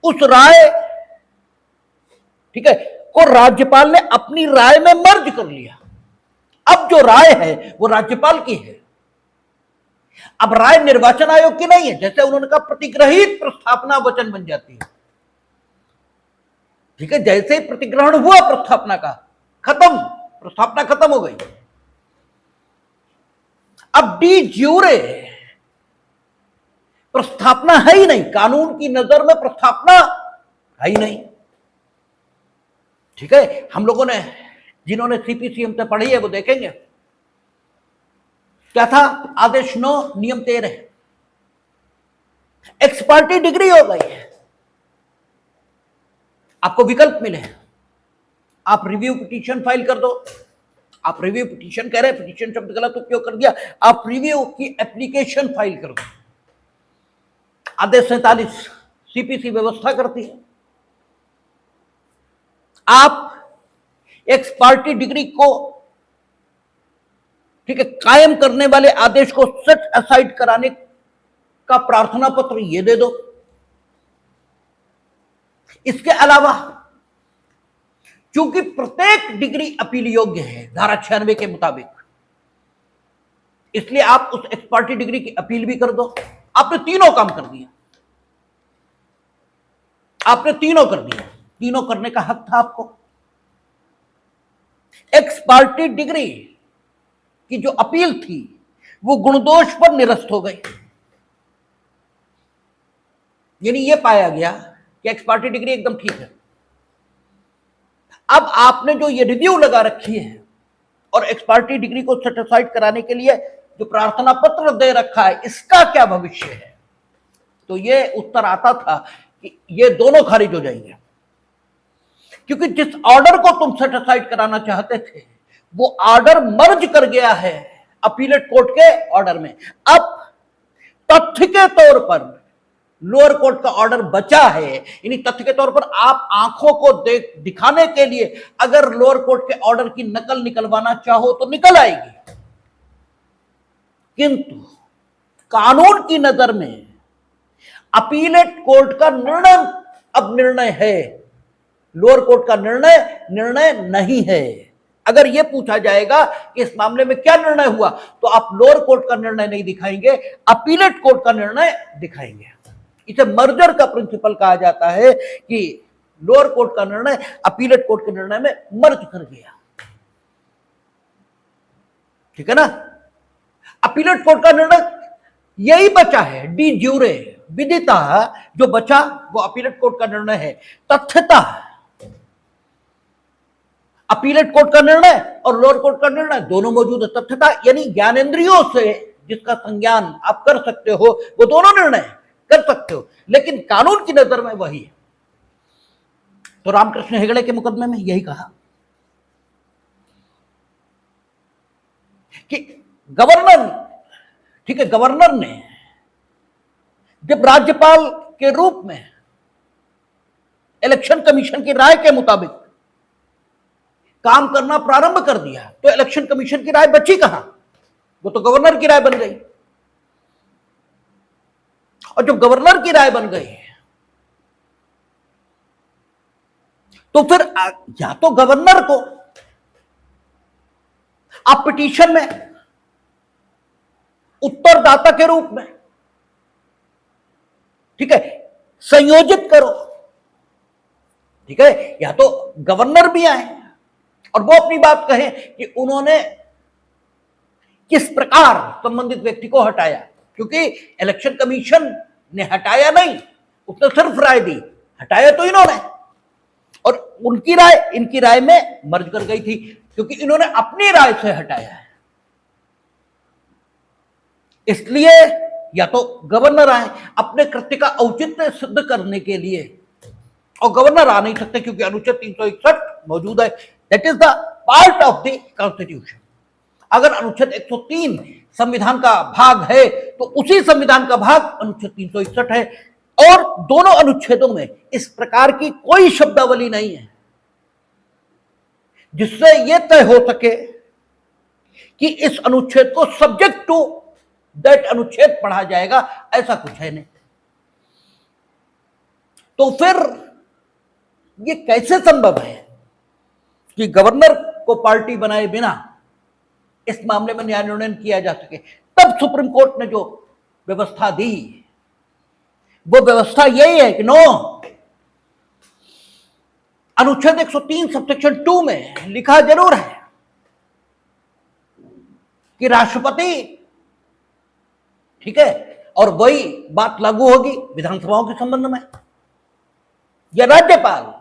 उस राय, ठीक है, को राज्यपाल ने अपनी राय में मर्ज कर लिया। अब जो राय है वो राज्यपाल की है, अब राय निर्वाचन आयोग की नहीं है। जैसे उन्होंने कहा प्रतिग्रहित प्रस्थापना वचन बन जाती है, ठीक है, जैसे ही प्रतिग्रहण हुआ प्रस्थापना का, खत्म, प्रस्थापना खत्म हो गई। अब डी ज्यूरे प्रस्थापना है ही नहीं, कानून की नजर में प्रस्थापना है ही नहीं। ठीक है, हम लोगों ने, जिन्होंने सीपीसीएम से पढ़ी है वो देखेंगे क्या था, आदेश 9 नियम 13, एक्स पार्टी डिग्री हो गई है। आपको विकल्प मिले, आप रिव्यू पिटीशन फाइल कर दो, आप रिव्यू पिटीशन कह रहे हैं, पिटीशन शब्द गलत उपयोग कर दिया, आप रिव्यू की एप्लीकेशन फाइल कर दो। आदेश 47 सीपीसी व्यवस्था करती है, आप एक्स पार्टी डिग्री को, ठीक है, कायम करने वाले आदेश को सेट असाइड कराने का प्रार्थना पत्र ये दे दो। इसके अलावा चूंकि प्रत्येक डिग्री अपील योग्य है धारा 96 के मुताबिक, इसलिए आप उस एक्स पार्टी डिग्री की अपील भी कर दो। आपने तीनों काम कर दिया, आपने तीनों कर दिया, तीनों करने का हक था आपको। एक्स पार्टी डिग्री की जो अपील थी वो गुणदोष पर निरस्त हो गई, यानी यह पाया गया कि एक्स पार्टी डिग्री एकदम ठीक है। अब आपने जो ये रिव्यू लगा रखी है और एक्स पार्टी डिग्री को सेटिस्फाइड कराने के लिए जो प्रार्थना पत्र दे रखा है, इसका क्या भविष्य है? तो ये उत्तर आता था कि ये दोनों खारिज हो जाएंगे, क्योंकि जिस ऑर्डर को तुम सेटिस्फाइड कराना चाहते थे वो ऑर्डर मर्ज कर गया है अपीलेट कोर्ट के ऑर्डर में। अब तथ्य के तौर पर लोअर कोर्ट का ऑर्डर बचा है, यानी तथ्य के तौर पर आप आंखों को दिखाने के लिए अगर लोअर कोर्ट के ऑर्डर की नकल निकलवाना चाहो तो निकल आएगी, किंतु कानून की नजर में अपीलेट कोर्ट का निर्णय अब निर्णय है, लोअर कोर्ट का निर्णय नहीं है। अगर यह पूछा जाएगा कि इस मामले में क्या निर्णय हुआ, तो आप लोअर कोर्ट का निर्णय नहीं दिखाएंगे, अपीलेट कोर्ट का निर्णय दिखाएंगे। इसे मर्जर का प्रिंसिपल कहा जाता है कि लोअर कोर्ट का निर्णय अपीलेट कोर्ट के निर्णय में मर्ज कर गया। ठीक है ना? अपीलेट कोर्ट का निर्णय यही बचा है, डी ज्यूरे विदिता जो बचा वो अपीलेट कोर्ट का निर्णय है। तथ्यता अपीलेट कोर्ट का निर्णय और लोअर कोर्ट का निर्णय दोनों मौजूद है। तथ्यता यानी ज्ञानेंद्रियों से जिसका संज्ञान आप कर सकते हो, वो दोनों निर्णय कर सकते हो, लेकिन कानून की नजर में वही है। तो रामकृष्ण हेगड़े के मुकदमे में यही कहा कि गवर्नर, ठीक है, गवर्नर ने जब राज्यपाल के रूप में इलेक्शन कमीशन की राय के मुताबिक काम करना प्रारंभ कर दिया, तो इलेक्शन कमीशन की राय बची कहां? वो तो गवर्नर की राय बन गई। और जब गवर्नर की राय बन गई तो फिर या तो गवर्नर को आप पिटीशन में उत्तरदाता के रूप में, ठीक है, संयोजित करो। ठीक है, या तो गवर्नर भी आए और वो अपनी बात कहें कि उन्होंने किस प्रकार संबंधित व्यक्ति को हटाया, क्योंकि इलेक्शन कमीशन ने हटाया नहीं, उसने सिर्फ राय दी, हटाया तो इन्होंने, और उनकी राय इनकी राय में मर्ज कर गई थी, क्योंकि इन्होंने अपनी राय से हटाया है। इसलिए या तो गवर्नर आए अपने कृत्य का औचित्य सिद्ध करने के लिए, और गवर्नर आ नहीं सकते क्योंकि अनुच्छेद 361 मौजूद है, that is the part of the constitution. अगर अनुच्छेद 103 संविधान का भाग है तो उसी संविधान का भाग अनुच्छेद 361 है, और दोनों अनुच्छेदों में इस प्रकार की कोई शब्दावली नहीं है जिससे यह तय हो सके कि इस अनुच्छेद को सब्जेक्ट टू दैट अनुच्छेद पढ़ा जाएगा, ऐसा कुछ है नहीं। तो फिर यह कैसे संभव है कि गवर्नर को पार्टी बनाए बिना इस मामले में न्याय निर्णय किया जा सके? तब सुप्रीम कोर्ट ने जो व्यवस्था दी वो व्यवस्था यही है कि नो, अनुच्छेद 103 सबसेक्शन 2 में लिखा जरूर है कि राष्ट्रपति, ठीक है, और वही बात लागू होगी विधानसभाओं के संबंध में, या राज्यपाल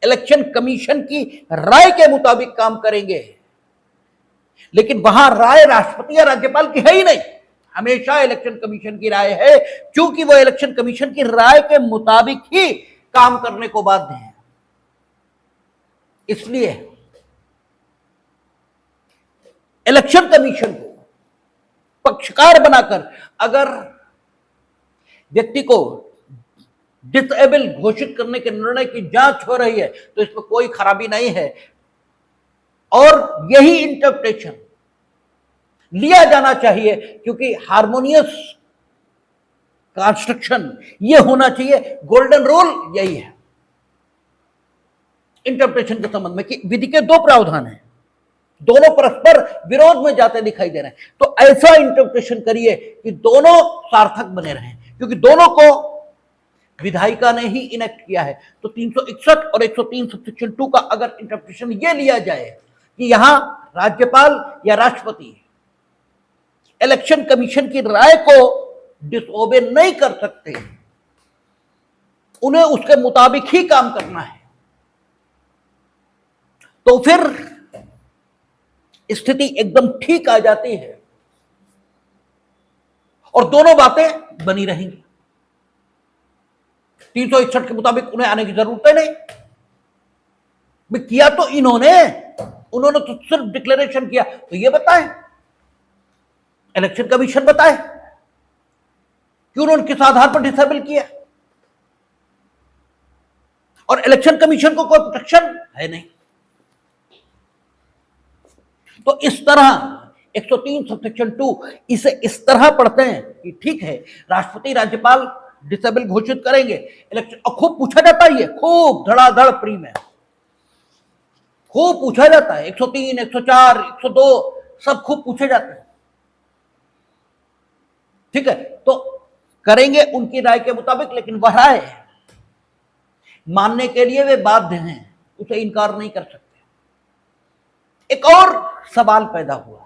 इलेक्शन कमीशन की राय के मुताबिक काम करेंगे। लेकिन वहां राय राष्ट्रपति या राज्यपाल की है ही नहीं, हमेशा इलेक्शन कमीशन की राय है, क्योंकि वो इलेक्शन कमीशन की राय के मुताबिक ही काम करने को बाध्य है। इसलिए इलेक्शन कमीशन को पक्षकार बनाकर अगर व्यक्ति को डिसेबल घोषित करने के निर्णय की जांच हो रही है तो इसमें कोई खराबी नहीं है, और यही इंटरप्रिटेशन लिया जाना चाहिए, क्योंकि हार्मोनियस कंस्ट्रक्शन ये होना चाहिए, गोल्डन रूल यही है इंटरप्रिटेशन के संबंध में कि विधि के दो प्रावधान हैं, दोनों परस्पर विरोध में जाते दिखाई दे रहे हैं, तो ऐसा इंटरप्रिटेशन करिए कि दोनों सार्थक बने रहें, क्योंकि दोनों को विधायिका ने ही इनेक्ट किया है। तो 361 और 103 सबसेक्शन 2 का अगर इंटरप्रिटेशन ये लिया जाए कि यहां राज्यपाल या राष्ट्रपति इलेक्शन कमीशन की राय को डिसओबे नहीं कर सकते, उन्हें उसके मुताबिक ही काम करना है, तो फिर स्थिति एकदम ठीक आ जाती है और दोनों बातें बनी रहेंगी। 361 के मुताबिक उन्हें आने की जरूरत है नहीं, किया तो उन्होंने तो सिर्फ डिक्लेरेशन किया, तो ये बताएं, इलेक्शन कमीशन बताए कि उन्होंने किस आधार पर डिसेबल किया, और इलेक्शन कमीशन को कोई प्रोटेक्शन है नहीं। तो इस तरह 103 सबसेक्शन 2 इसे इस तरह पढ़ते हैं कि ठीक है, राष्ट्रपति राज्यपाल डिसेबल घोषित करेंगे इलेक्शन, और खूब पूछा जाता है, ये खूब धड़ाधड़ प्री में खूब पूछा जाता है, 103, 104, 102 सब खूब पूछे जाते हैं। ठीक है, तो करेंगे उनकी राय के मुताबिक, लेकिन वह राय मानने के लिए वे बाध्य हैं, उसे इनकार नहीं कर सकते। एक और सवाल पैदा हुआ,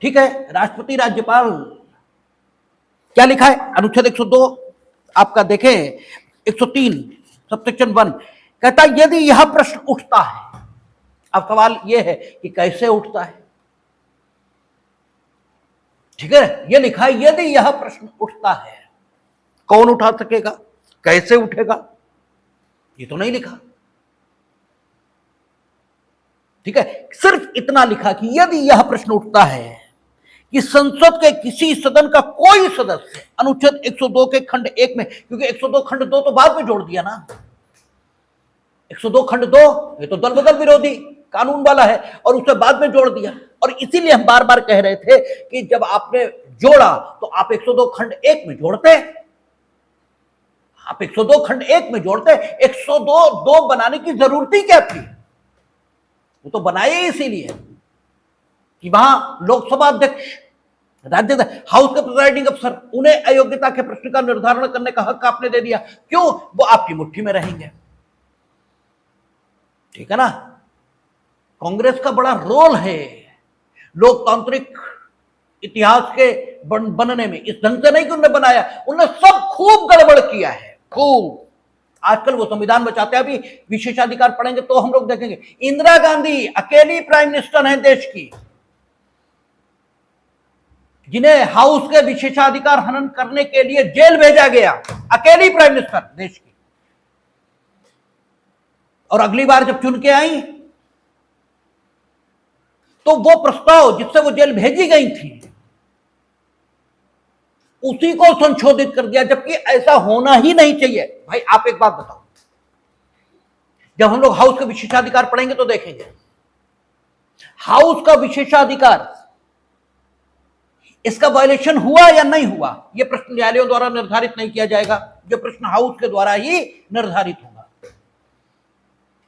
ठीक है, राष्ट्रपति राज्यपाल क्या लिखा है अनुच्छेद 102 आपका देखें, 103 सबसेक्शन 1 कहता है यदि यह प्रश्न उठता है। अब सवाल यह है कि कैसे उठता है, ठीक है, यह लिखा है यदि यह प्रश्न उठता है, कौन उठा सकेगा, कैसे उठेगा, ये तो नहीं लिखा। ठीक है, सिर्फ इतना लिखा कि यदि यह प्रश्न उठता है कि संसद के किसी सदन का कोई सदस्य अनुच्छेद 102 के खंड 1 में, क्योंकि 102 खंड 2 तो बाद में जोड़ दिया ना, 102 खंड 2 ये तो दल बदल विरोधी कानून वाला है और उसे बाद में जोड़ दिया। और इसीलिए हम बार बार कह रहे थे कि जब आपने जोड़ा तो आप 102 खंड 1 में जोड़ते, आप 102 खंड 1 में जोड़ते, 102 बनाने की जरूरत ही क्या थी, वो तो बनाए इसीलिए कि वहां लोकसभा अध्यक्ष, राज्य हाउस के प्रिजाइडिंग अफसर, उन्हें अयोग्यता के प्रश्न का निर्धारण करने का हक आपने दे दिया। क्यों? वो आपकी मुट्ठी में रहेंगे। ठीक है ना, कांग्रेस का बड़ा रोल है लोकतांत्रिक इतिहास के बनने में। इस ढंग से नहीं कि उन्होंने बनाया, उन्होंने सब खूब गड़बड़ किया है, खूब। आजकल वो संविधान बचाते हैं, अभी विशेषाधिकार पढ़ेंगे तो हम लोग देखेंगे। इंदिरा गांधी अकेली प्राइम मिनिस्टर हैं देश की जिन्हें हाउस के विशेषाधिकार हनन करने के लिए जेल भेजा गया, अकेली प्राइम मिनिस्टर देश की। और अगली बार जब चुन के आई तो वो प्रस्ताव जिससे वो जेल भेजी गई थी उसी को संशोधित कर दिया, जबकि ऐसा होना ही नहीं चाहिए। भाई आप एक बात बताओ, जब हम लोग हाउस के विशेषाधिकार पढ़ेंगे तो देखेंगे हाउस का विशेषाधिकार, इसका वायलेशन हुआ या नहीं हुआ, यह प्रश्न न्यायालयों द्वारा निर्धारित नहीं किया जाएगा, जो प्रश्न हाउस के द्वारा ही निर्धारित होगा।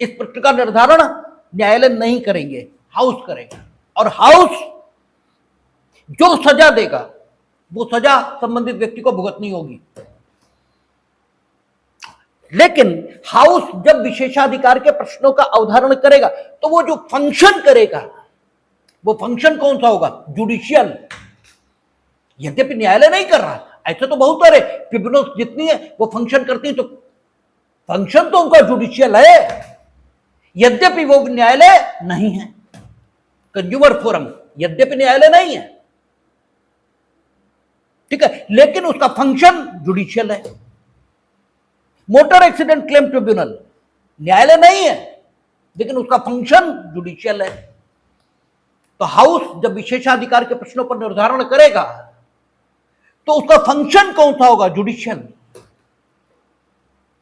इस प्रश्न का निर्धारण न्यायालय नहीं करेंगे, हाउस करेगा। और हाउस जो सजा देगा वो सजा संबंधित व्यक्ति को भुगतनी होगी। लेकिन हाउस जब विशेषाधिकार के प्रश्नों का अवधारण करेगा तो वो जो फंक्शन करेगा वो फंक्शन कौन सा होगा? जुडिशियल। यद्यपि न्यायालय नहीं कर रहा, ऐसे तो बहुत सारे ट्रिब्यूनल जितनी है वो फंक्शन करती है, तो फंक्शन तो उनका जुडिशियल है, यद्यपि वो न्यायालय नहीं है। कंज्यूमर फोरम यद्यपि न्यायालय नहीं है, ठीक है, लेकिन उसका फंक्शन जुडिशियल है। मोटर एक्सीडेंट क्लेम ट्रिब्यूनल न्यायालय नहीं है, लेकिन उसका फंक्शन जुडिशियल है। तो हाउस जब विशेषाधिकार के प्रश्नों पर निर्धारण करेगा तो उसका फंक्शन कौन सा होगा? जुडिशियल।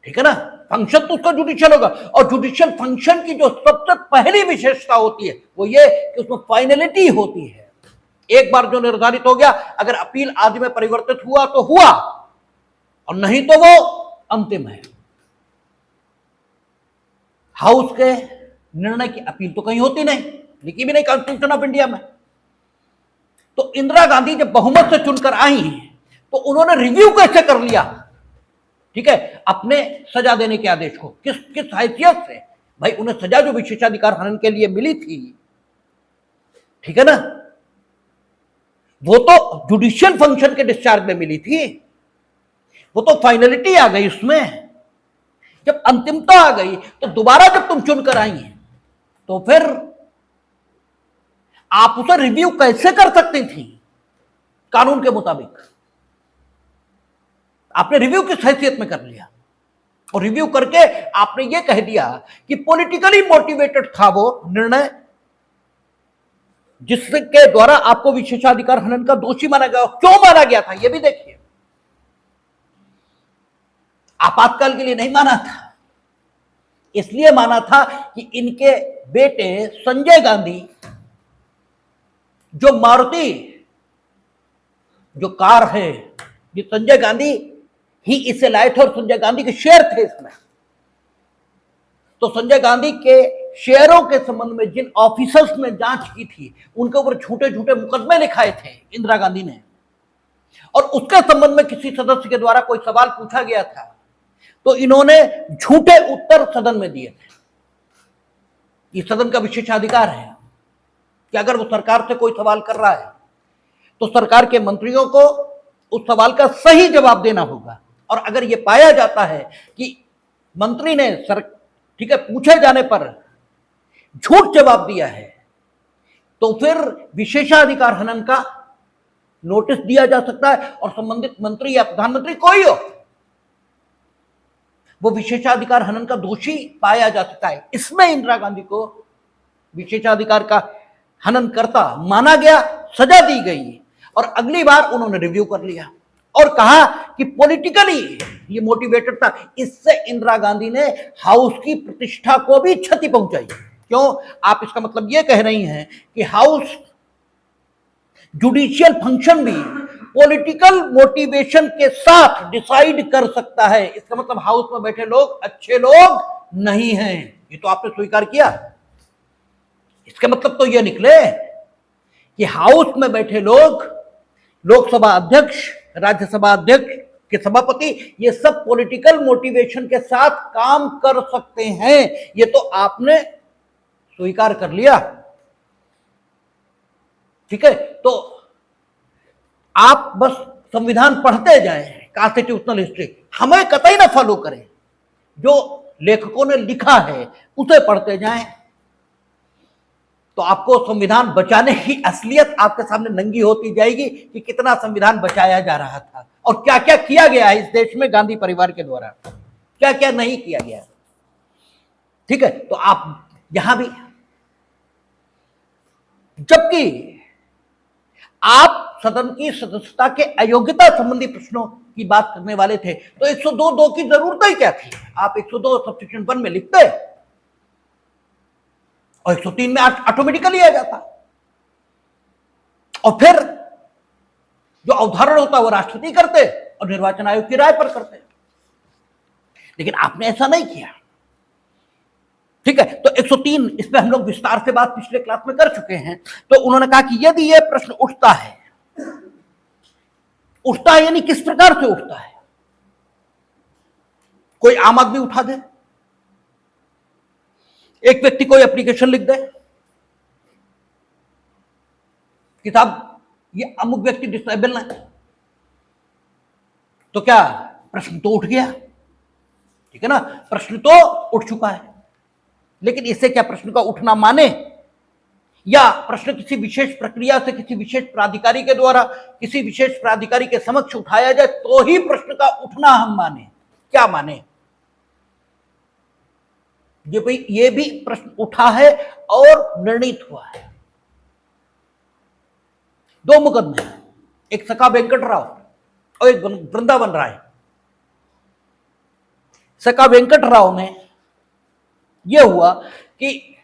ठीक है ना, फंक्शन तो उसका जुडिशियल होगा। और जुडिशियल फंक्शन की जो सबसे पहली विशेषता होती है वो ये कि उसमें फाइनलिटी होती है। एक बार जो निर्धारित हो गया, अगर अपील आदि में परिवर्तित हुआ तो हुआ, और नहीं तो वो अंतिम है। हाउस के निर्णय की अपील तो कहीं होती नहीं, लिखी भी नहीं कॉन्स्टिट्यूशन ऑफ इंडिया में। तो इंदिरा गांधी जब बहुमत से चुनकर आई तो उन्होंने रिव्यू कैसे कर लिया, ठीक है, अपने सजा देने के आदेश को? किस किस हैसियत से? भाई उन्हें सजा जो विशेषाधिकार हनन के लिए मिली थी, ठीक है ना, वो तो जुडिशियल फंक्शन के डिस्चार्ज में मिली थी, वो तो फाइनलिटी आ गई उसमें। जब अंतिमता आ गई तो दोबारा जब तुम चुनकर आई तो फिर आप उसे रिव्यू कैसे कर सकती थी? कानून के मुताबिक आपने रिव्यू किस हैसियत में कर लिया? और रिव्यू करके आपने यह कह दिया कि पॉलिटिकली मोटिवेटेड था वो निर्णय, जिसके द्वारा आपको विशेषाधिकार हनन का दोषी माना गया। क्यों माना गया था यह भी देखिए। आपातकाल के लिए नहीं माना था, इसलिए माना था कि इनके बेटे संजय गांधी जो मारुति जो कार है, ये संजय गांधी ही इसे लाए थे और संजय गांधी के शेयर थे इसमें। तो संजय गांधी के शेयरों के संबंध में जिन ऑफिसर्स ने जांच की थी उनके ऊपर झूठे झूठे मुकदमे लिखाए थे इंदिरा गांधी ने, और उसके संबंध में किसी सदस्य के द्वारा कोई सवाल पूछा गया था तो इन्होंने झूठे उत्तर सदन में दिए थे। ये सदन का विशेषाधिकार है कि अगर वो सरकार से कोई सवाल कर रहा है तो सरकार के मंत्रियों को उस सवाल का सही जवाब देना होगा, और अगर ये पाया जाता है कि मंत्री ने ठीक है पूछे जाने पर झूठ जवाब दिया है तो फिर विशेषाधिकार हनन का नोटिस दिया जा सकता है और संबंधित मंत्री या प्रधानमंत्री कोई हो वो विशेषाधिकार हनन का दोषी पाया जा सकता है। इसमें इंदिरा गांधी को विशेषाधिकार का हनन करता माना गया, सजा दी गई, और अगली बार उन्होंने रिव्यू कर लिया और कहा कि पॉलिटिकली ये मोटिवेटेड था। इससे इंदिरा गांधी ने हाउस की प्रतिष्ठा को भी क्षति पहुंचाई। क्यों? आप इसका मतलब ये कह रही हैं कि हाउस जुडिशियल फंक्शन भी पॉलिटिकल मोटिवेशन के साथ डिसाइड कर सकता है। इसका मतलब हाउस में बैठे लोग अच्छे लोग नहीं हैं, ये तो आपने स्वीकार किया। इसका मतलब तो ये निकले कि हाउस में बैठे लोग, लोकसभा अध्यक्ष, राज्यसभा अध्यक्ष के सभापति, ये सब पॉलिटिकल मोटिवेशन के साथ काम कर सकते हैं, ये तो आपने स्वीकार कर लिया। ठीक है, तो आप बस संविधान पढ़ते जाएं, कॉन्स्टिट्यूशनल हिस्ट्री, हमें कतई ना फॉलो करें, जो लेखकों ने लिखा है उसे पढ़ते जाएं, तो आपको संविधान बचाने की असलियत आपके सामने नंगी होती जाएगी कि कितना संविधान बचाया जा रहा था और क्या क्या किया गया है इस देश में गांधी परिवार के द्वारा, क्या क्या नहीं किया गया। ठीक है, तो आप यहां भी, जबकि आप सदन की सदस्यता के अयोग्यता संबंधी प्रश्नों की बात करने वाले थे, तो 102(2) की जरूरत ही क्या थी? आप 102 सब्स्टिट्यूशन 1 में लिखते और 103 में ऑटोमेटिकली आ जाता, और फिर जो अवधारण होता है वो राष्ट्रपति करते और निर्वाचन आयोग की राय पर करते, लेकिन आपने ऐसा नहीं किया। ठीक है, तो 103 इस पे हम लोग विस्तार से बात पिछले क्लास में कर चुके हैं। तो उन्होंने कहा कि यदि यह प्रश्न उठता है यानी किस प्रकार से उठता है? कोई आम आदमी उठा दे, एक व्यक्ति कोई एप्लीकेशन लिख दे कि साहब ये अमुक व्यक्ति डिसेबल है, तो क्या प्रश्न तो उठ गया? ठीक है ना, प्रश्न तो उठ चुका है, लेकिन इससे क्या प्रश्न का उठना माने, या प्रश्न किसी विशेष प्रक्रिया से किसी विशेष प्राधिकारी के द्वारा किसी विशेष प्राधिकारी के समक्ष उठाया जाए तो ही प्रश्न का उठना हम माने? क्या माने? ये भी प्रश्न उठा है और निर्णित हुआ है। 2 मुकदमे, एक सका वेंकट राव और एक वृंदावन राय। सका वेंकट राव में यह हुआ कि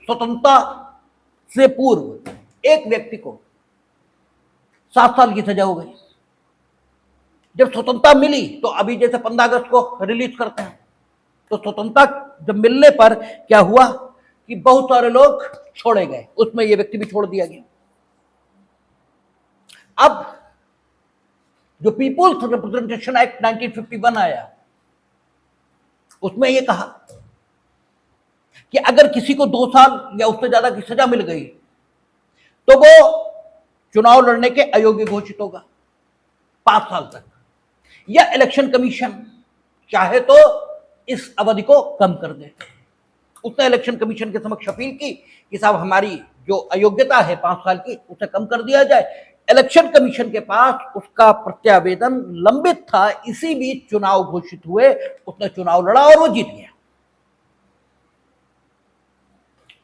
स्वतंत्रता से पूर्व एक व्यक्ति को 7 साल की सजा हो गई। जब स्वतंत्रता मिली तो अभी जैसे 15 अगस्त को रिलीज करते हैं, तो स्वतंत्रता जब मिलने पर क्या हुआ कि बहुत सारे लोग छोड़े गए, उसमें यह व्यक्ति भी छोड़ दिया गया। अब जो पीपुल्स रिप्रेजेंटेशन एक्ट 1951 आया, उसमें यह कहा कि अगर किसी को 2 साल या उससे ज्यादा की सजा मिल गई तो वो चुनाव लड़ने के अयोग्य घोषित होगा 5 साल तक, या इलेक्शन कमीशन चाहे तो इस अवधि को कम कर दे। उसने इलेक्शन कमीशन के समक्ष अपील की कि साहब हमारी जो अयोग्यता है 5 साल की उसे कम कर दिया जाए। इलेक्शन कमीशन के पास उसका प्रत्यावेदन लंबित था, इसी बीच चुनाव घोषित हुए, उसने चुनाव लड़ा और वो जीत गया।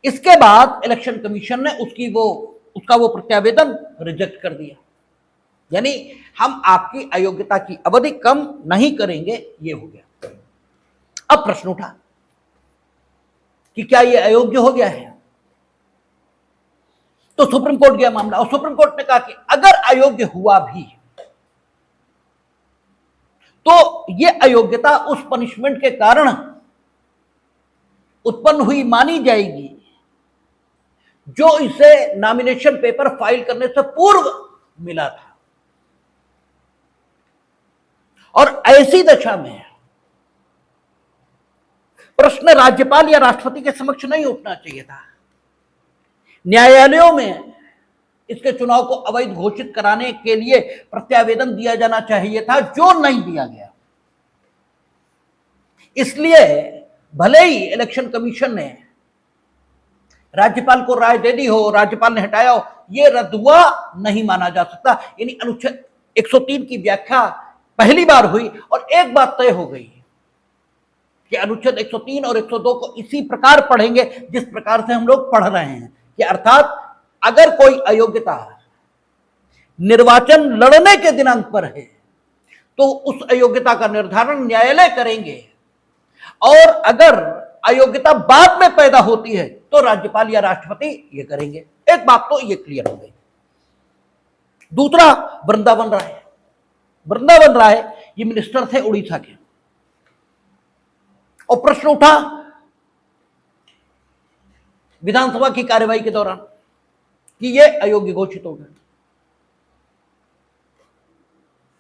इसके बाद इलेक्शन कमीशन ने उसका वो प्रत्यावेदन रिजेक्ट कर दिया, यानी हम आपकी अयोग्यता की अवधि कम नहीं करेंगे, ये हो गया। अब प्रश्न उठा कि क्या ये अयोग्य हो गया है? तो सुप्रीम कोर्ट गया मामला, और सुप्रीम कोर्ट ने कहा कि अगर अयोग्य हुआ भी तो ये अयोग्यता उस पनिशमेंट के कारण उत्पन्न हुई मानी जाएगी जो इसे नॉमिनेशन पेपर फाइल करने से पूर्व मिला था। और ऐसी दशा में प्रश्न राज्यपाल या राष्ट्रपति के समक्ष नहीं उठना चाहिए था। न्यायालयों में इसके चुनाव को अवैध घोषित कराने के लिए प्रत्यावेदन दिया जाना चाहिए था, जो नहीं दिया गया। इसलिए भले ही इलेक्शन कमीशन ने राज्यपाल को राय दे दी हो, राज्यपाल ने हटाया हो, यह रद्दुआ नहीं माना जा सकता। यानी अनुच्छेद 103 की व्याख्या पहली बार हुई और एक बात तय हो गई कि अनुच्छेद 103 और 102 को इसी प्रकार पढ़ेंगे जिस प्रकार से हम लोग पढ़ रहे हैं, कि अर्थात अगर कोई अयोग्यता निर्वाचन लड़ने के दिनांक पर है तो उस अयोग्यता का निर्धारण न्यायालय करेंगे, और अगर अयोग्यता बाद में पैदा होती है तो राज्यपाल या राष्ट्रपति ये करेंगे। एक बात तो ये क्लियर हो गई। दूसरा, वृंदावन राय। वृंदावन राय ये मिनिस्टर थे उड़ीसा के, और प्रश्न उठा विधानसभा की कार्यवाही के दौरान कि ये अयोग्य घोषित हो गए।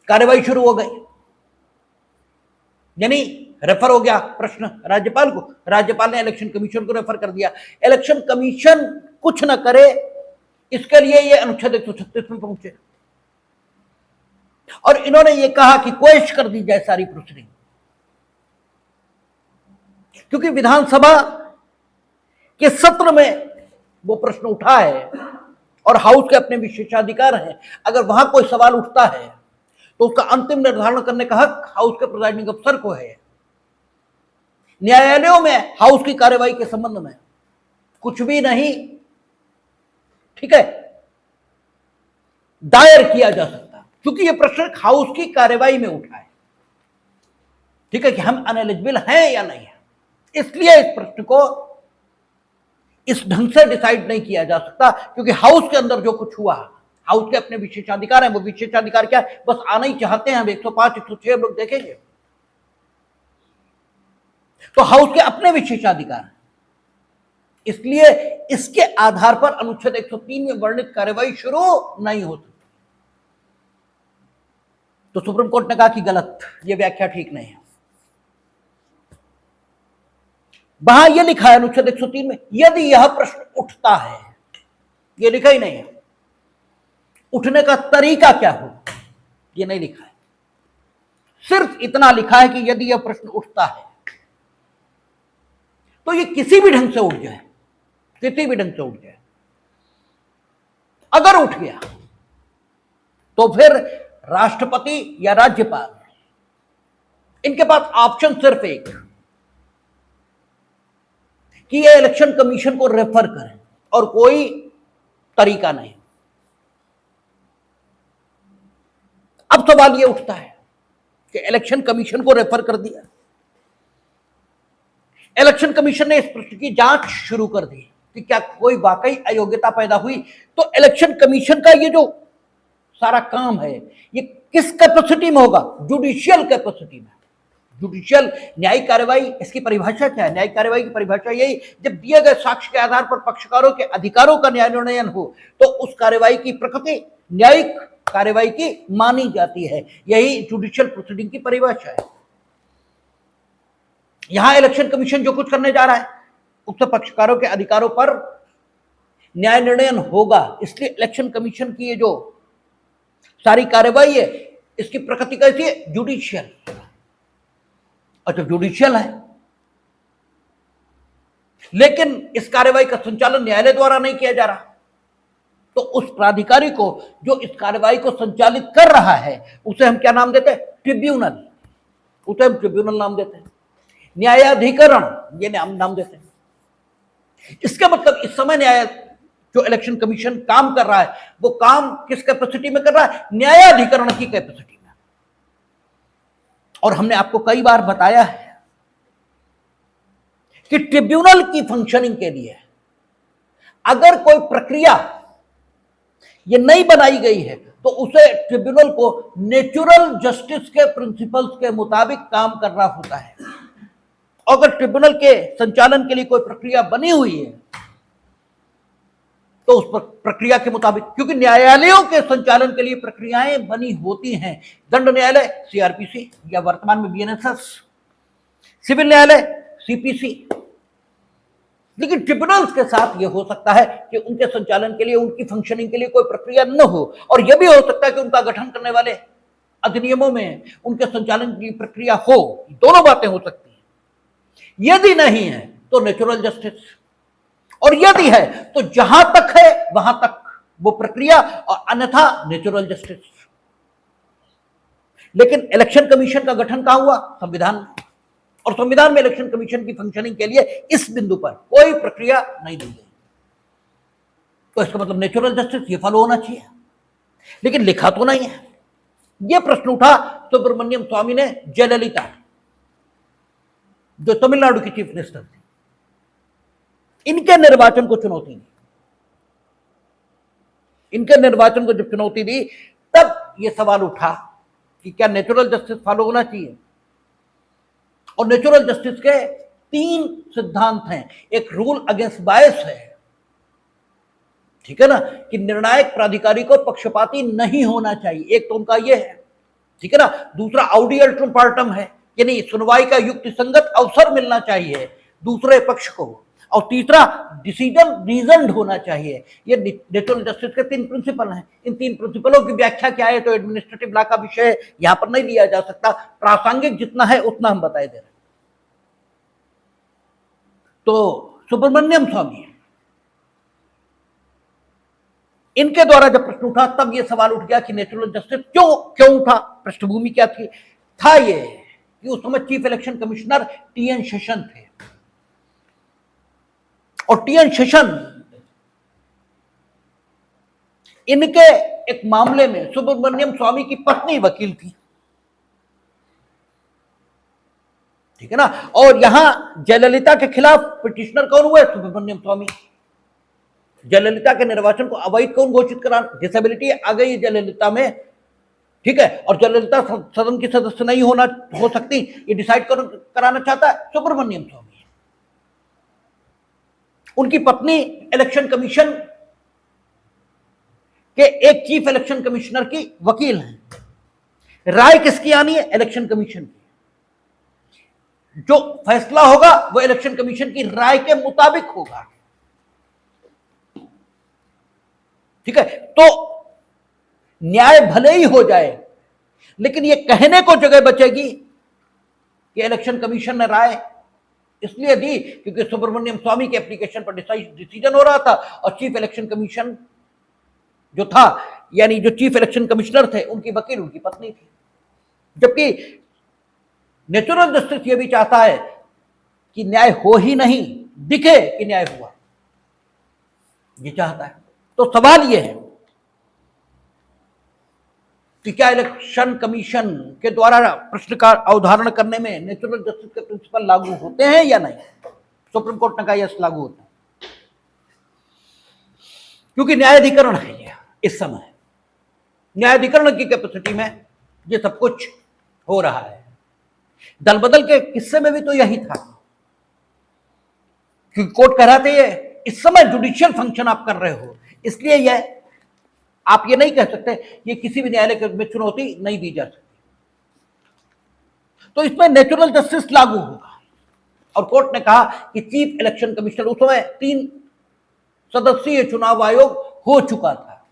कार्यवाही शुरू हो गई, यानी रेफर हो गया प्रश्न राज्यपाल को, राज्यपाल ने इलेक्शन कमीशन को रेफर कर दिया। इलेक्शन कमीशन कुछ न करे इसके लिए ये अनुच्छेद 136 में पहुंचे और इन्होंने ये कहा कि क्वेश कर दी जाए सारी प्रोसीडिंग, क्योंकि विधानसभा के सत्र में वो प्रश्न उठा है और हाउस के अपने विशेषाधिकार हैं। अगर वहां कोई सवाल उठता है तो उसका अंतिम निर्धारण करने का हक हाउस के प्रिजाइडिंग अफसर को है। न्यायालयों में हाउस की कार्यवाही के संबंध में कुछ भी नहीं, ठीक है, दायर किया जा सकता, क्योंकि यह प्रश्न हाउस की कार्यवाही में उठा है, ठीक है, कि हम अनएलिजिबल हैं या नहीं है। इसलिए इस प्रश्न को इस ढंग से डिसाइड नहीं किया जा सकता, क्योंकि हाउस के अंदर जो कुछ हुआ, हाउस के अपने विशेषाधिकार हैं। वो विशेषाधिकार क्या है, बस आना ही चाहते हैं हम। 105 106 लोग देखेंगे तो हाउस के अपने विशेषाधिकार, इसलिए इसके आधार पर अनुच्छेद 103 में वर्णित कार्यवाही शुरू नहीं हो सकती। तो सुप्रीम कोर्ट ने कहा कि गलत, यह व्याख्या ठीक नहीं है। वहां यह लिखा है अनुच्छेद 103 में, यदि यह प्रश्न उठता है, यह लिखा ही नहीं है, उठने का तरीका क्या हो, यह नहीं लिखा है। सिर्फ इतना लिखा है कि यदि यह प्रश्न उठता है तो ये किसी भी ढंग से उठ जाए, किसी भी ढंग से उठ जाए। अगर उठ गया तो फिर राष्ट्रपति या राज्यपाल, इनके पास ऑप्शन सिर्फ एक, कि ये इलेक्शन कमीशन को रेफर करें, और कोई तरीका नहीं। अब सवाल ये उठता है कि इलेक्शन कमीशन को रेफर कर दिया, इलेक्शन कमीशन ने इस प्रश्न की जांच शुरू कर दी कि क्या कोई वाकई अयोग्यता पैदा हुई, तो इलेक्शन कमीशन का ये जो सारा काम है ये किस कैपेसिटी में होगा, जुडिशियल कैपेसिटी में। जुडिशियल न्यायिक कार्यवाही, इसकी परिभाषा क्या है, न्यायिक कार्यवाही की परिभाषा यही, जब दिए गए साक्ष्य के आधार पर पक्षकारों के अधिकारों का न्याय निर्णयन हो तो उस कार्यवाही की प्रकृति न्यायिक कार्यवाही की मानी जाती है। यही जुडिशियल प्रोसीडिंग की परिभाषा है। यहां इलेक्शन कमीशन जो कुछ करने जा रहा है उक्त पक्षकारों के अधिकारों पर न्याय निर्णयन होगा, इसलिए इलेक्शन कमीशन की ये जो सारी कार्यवाही है इसकी प्रकृति कैसी है, जुडिशियल। अच्छा, जुडिशियल है, लेकिन इस कार्यवाही का संचालन न्यायालय द्वारा नहीं किया जा रहा, तो उस प्राधिकारी को जो इस कार्यवाही को संचालित कर रहा है उसे हम क्या नाम देते हैं, ट्रिब्यूनल। उसे हम ट्रिब्यूनल नाम देते हैं, न्यायाधिकरण ये नाम देते हैं। इसका मतलब इस समय न्याय जो इलेक्शन कमीशन काम कर रहा है वो काम किस कैपेसिटी में कर रहा है, न्यायाधिकरण की कैपेसिटी में। और हमने आपको कई बार बताया है कि ट्रिब्यूनल की फंक्शनिंग के लिए अगर कोई प्रक्रिया ये नहीं बनाई गई है तो उसे ट्रिब्यूनल को नेचुरल जस्टिस के प्रिंसिपल्स के मुताबिक काम करना होता है। अगर ट्रिब्यूनल के संचालन के लिए कोई प्रक्रिया बनी हुई है तो उस प्रक्रिया के मुताबिक, क्योंकि न्यायालयों के संचालन के लिए प्रक्रियाएं बनी होती हैं, दंड न्यायालय सीआरपीसी या वर्तमान में बीएनएसएस, सिविल न्यायालय सीपीसी। लेकिन ट्रिब्यूनल्स के साथ यह हो सकता है कि उनके संचालन के लिए, उनकी फंक्शनिंग के लिए कोई प्रक्रिया न हो, और यह भी हो सकता है कि उनका गठन करने वाले अधिनियमों में उनके संचालन की प्रक्रिया हो। दोनों बातें हो सकती हैं। यदि नहीं है तो नेचुरल जस्टिस, और यदि है तो जहां तक है वहां तक वो प्रक्रिया, और अन्यथा नेचुरल जस्टिस। लेकिन इलेक्शन कमीशन का गठन कहां हुआ? संविधान में, और संविधान में इलेक्शन कमीशन की फंक्शनिंग के लिए इस बिंदु पर कोई प्रक्रिया नहीं दी गई, तो इसका मतलब नेचुरल जस्टिस ये फॉलो होना चाहिए, लेकिन लिखा तो नहीं है। यह प्रश्न उठा सुब्रमण्यम स्वामी ने जयललिता, जो तमिलनाडु की चीफ मिनिस्टर थी, इनके निर्वाचन को चुनौती दी। इनके निर्वाचन को जब चुनौती दी तब यह सवाल उठा कि क्या नेचुरल जस्टिस फॉलो होना चाहिए। और नेचुरल जस्टिस के 3 सिद्धांत हैं। एक रूल अगेंस्ट बायस है, ठीक है ना, कि निर्णायक प्राधिकारी को पक्षपाती नहीं होना चाहिए, एक तो उनका यह है, ठीक है ना। दूसरा आउडी अल्ट्रम पार्टम है, यानी सुनवाई का युक्ति संगत अवसर मिलना चाहिए दूसरे पक्ष को। और तीसरा डिसीजन रीजन्ड होना चाहिए। ये नेचुरल जस्टिस के 3 प्रिंसिपल हैं। इन 3 प्रिंसिपलों की व्याख्या क्या है तो एडमिनिस्ट्रेटिव लॉ का विषय यहां पर नहीं लिया जा सकता, प्रासंगिक जितना है उतना हम बताए दे रहे हैं। तो सुब्रमण्यम स्वामी, इनके द्वारा जब प्रश्न उठा तब यह सवाल उठ गया कि नेचुरल जस्टिस क्यों उठा, पृष्ठभूमि क्या थी। था ये कि उस समय chief election commissioner TN Seshan थे, और टीएन शेषन इनके एक मामले में सुब्रमण्यम स्वामी की पत्नी वकील थी, ठीक है ना। और यहां जयललिता के खिलाफ पिटिशनर कौन हुए? सुब्रमण्यम स्वामी। जयललिता के निर्वाचन को अवैध कौन घोषित करा? डिसेबिलिटी आ गई जयललिता में, ठीक है, और जयललिता सदन की सदस्य नहीं हो सकती, ये डिसाइड कराना चाहता है सुब्रमण्यम स्वामी। उनकी पत्नी इलेक्शन कमीशन के एक चीफ इलेक्शन कमिश्नर की वकील हैं। राय किसकी आनी है? इलेक्शन कमीशन की। जो फैसला होगा वो इलेक्शन कमीशन की राय के मुताबिक होगा, ठीक है। तो न्याय भले ही हो जाए, लेकिन ये कहने को जगह बचेगी कि इलेक्शन कमीशन ने राय इसलिए दी क्योंकि सुब्रमण्यम स्वामी के एप्लीकेशन पर डिसीजन हो रहा था, और चीफ इलेक्शन कमीशन जो था, यानी जो चीफ इलेक्शन कमिश्नर थे, उनकी वकील उनकी पत्नी थी। जबकि नेचुरल जस्टिस ये भी चाहता है कि न्याय हो ही नहीं, दिखे कि न्याय हुआ, ये चाहता है। तो सवाल ये है कि क्या इलेक्शन कमीशन के द्वारा प्रश्न का अवधारण करने में नेचुरल जस्टिस के प्रिंसिपल लागू होते हैं या नहीं? सुप्रीम कोर्ट ने कहा यस, लागू होते हैं, क्योंकि न्यायाधिकरण है ये। इस समय न्यायाधिकरण की कैपेसिटी में ये सब कुछ हो रहा है। दल बदल के किस्से में भी तो यही था, क्योंकि कोर्ट कह रहा था ये इस समय जुडिशियल फंक्शन आप कर रहे हो, इसलिए यह आप ये नहीं कह सकते, ये किसी भी न्यायालय में चुनौती नहीं दी जा सकती। तो इसमें नेचुरल जस्टिस लागू होगा। और कोर्ट ने कहा कि चीफ इलेक्शन कमिश्नर, उस समय 3 सदस्यीय चुनाव आयोग हो चुका था,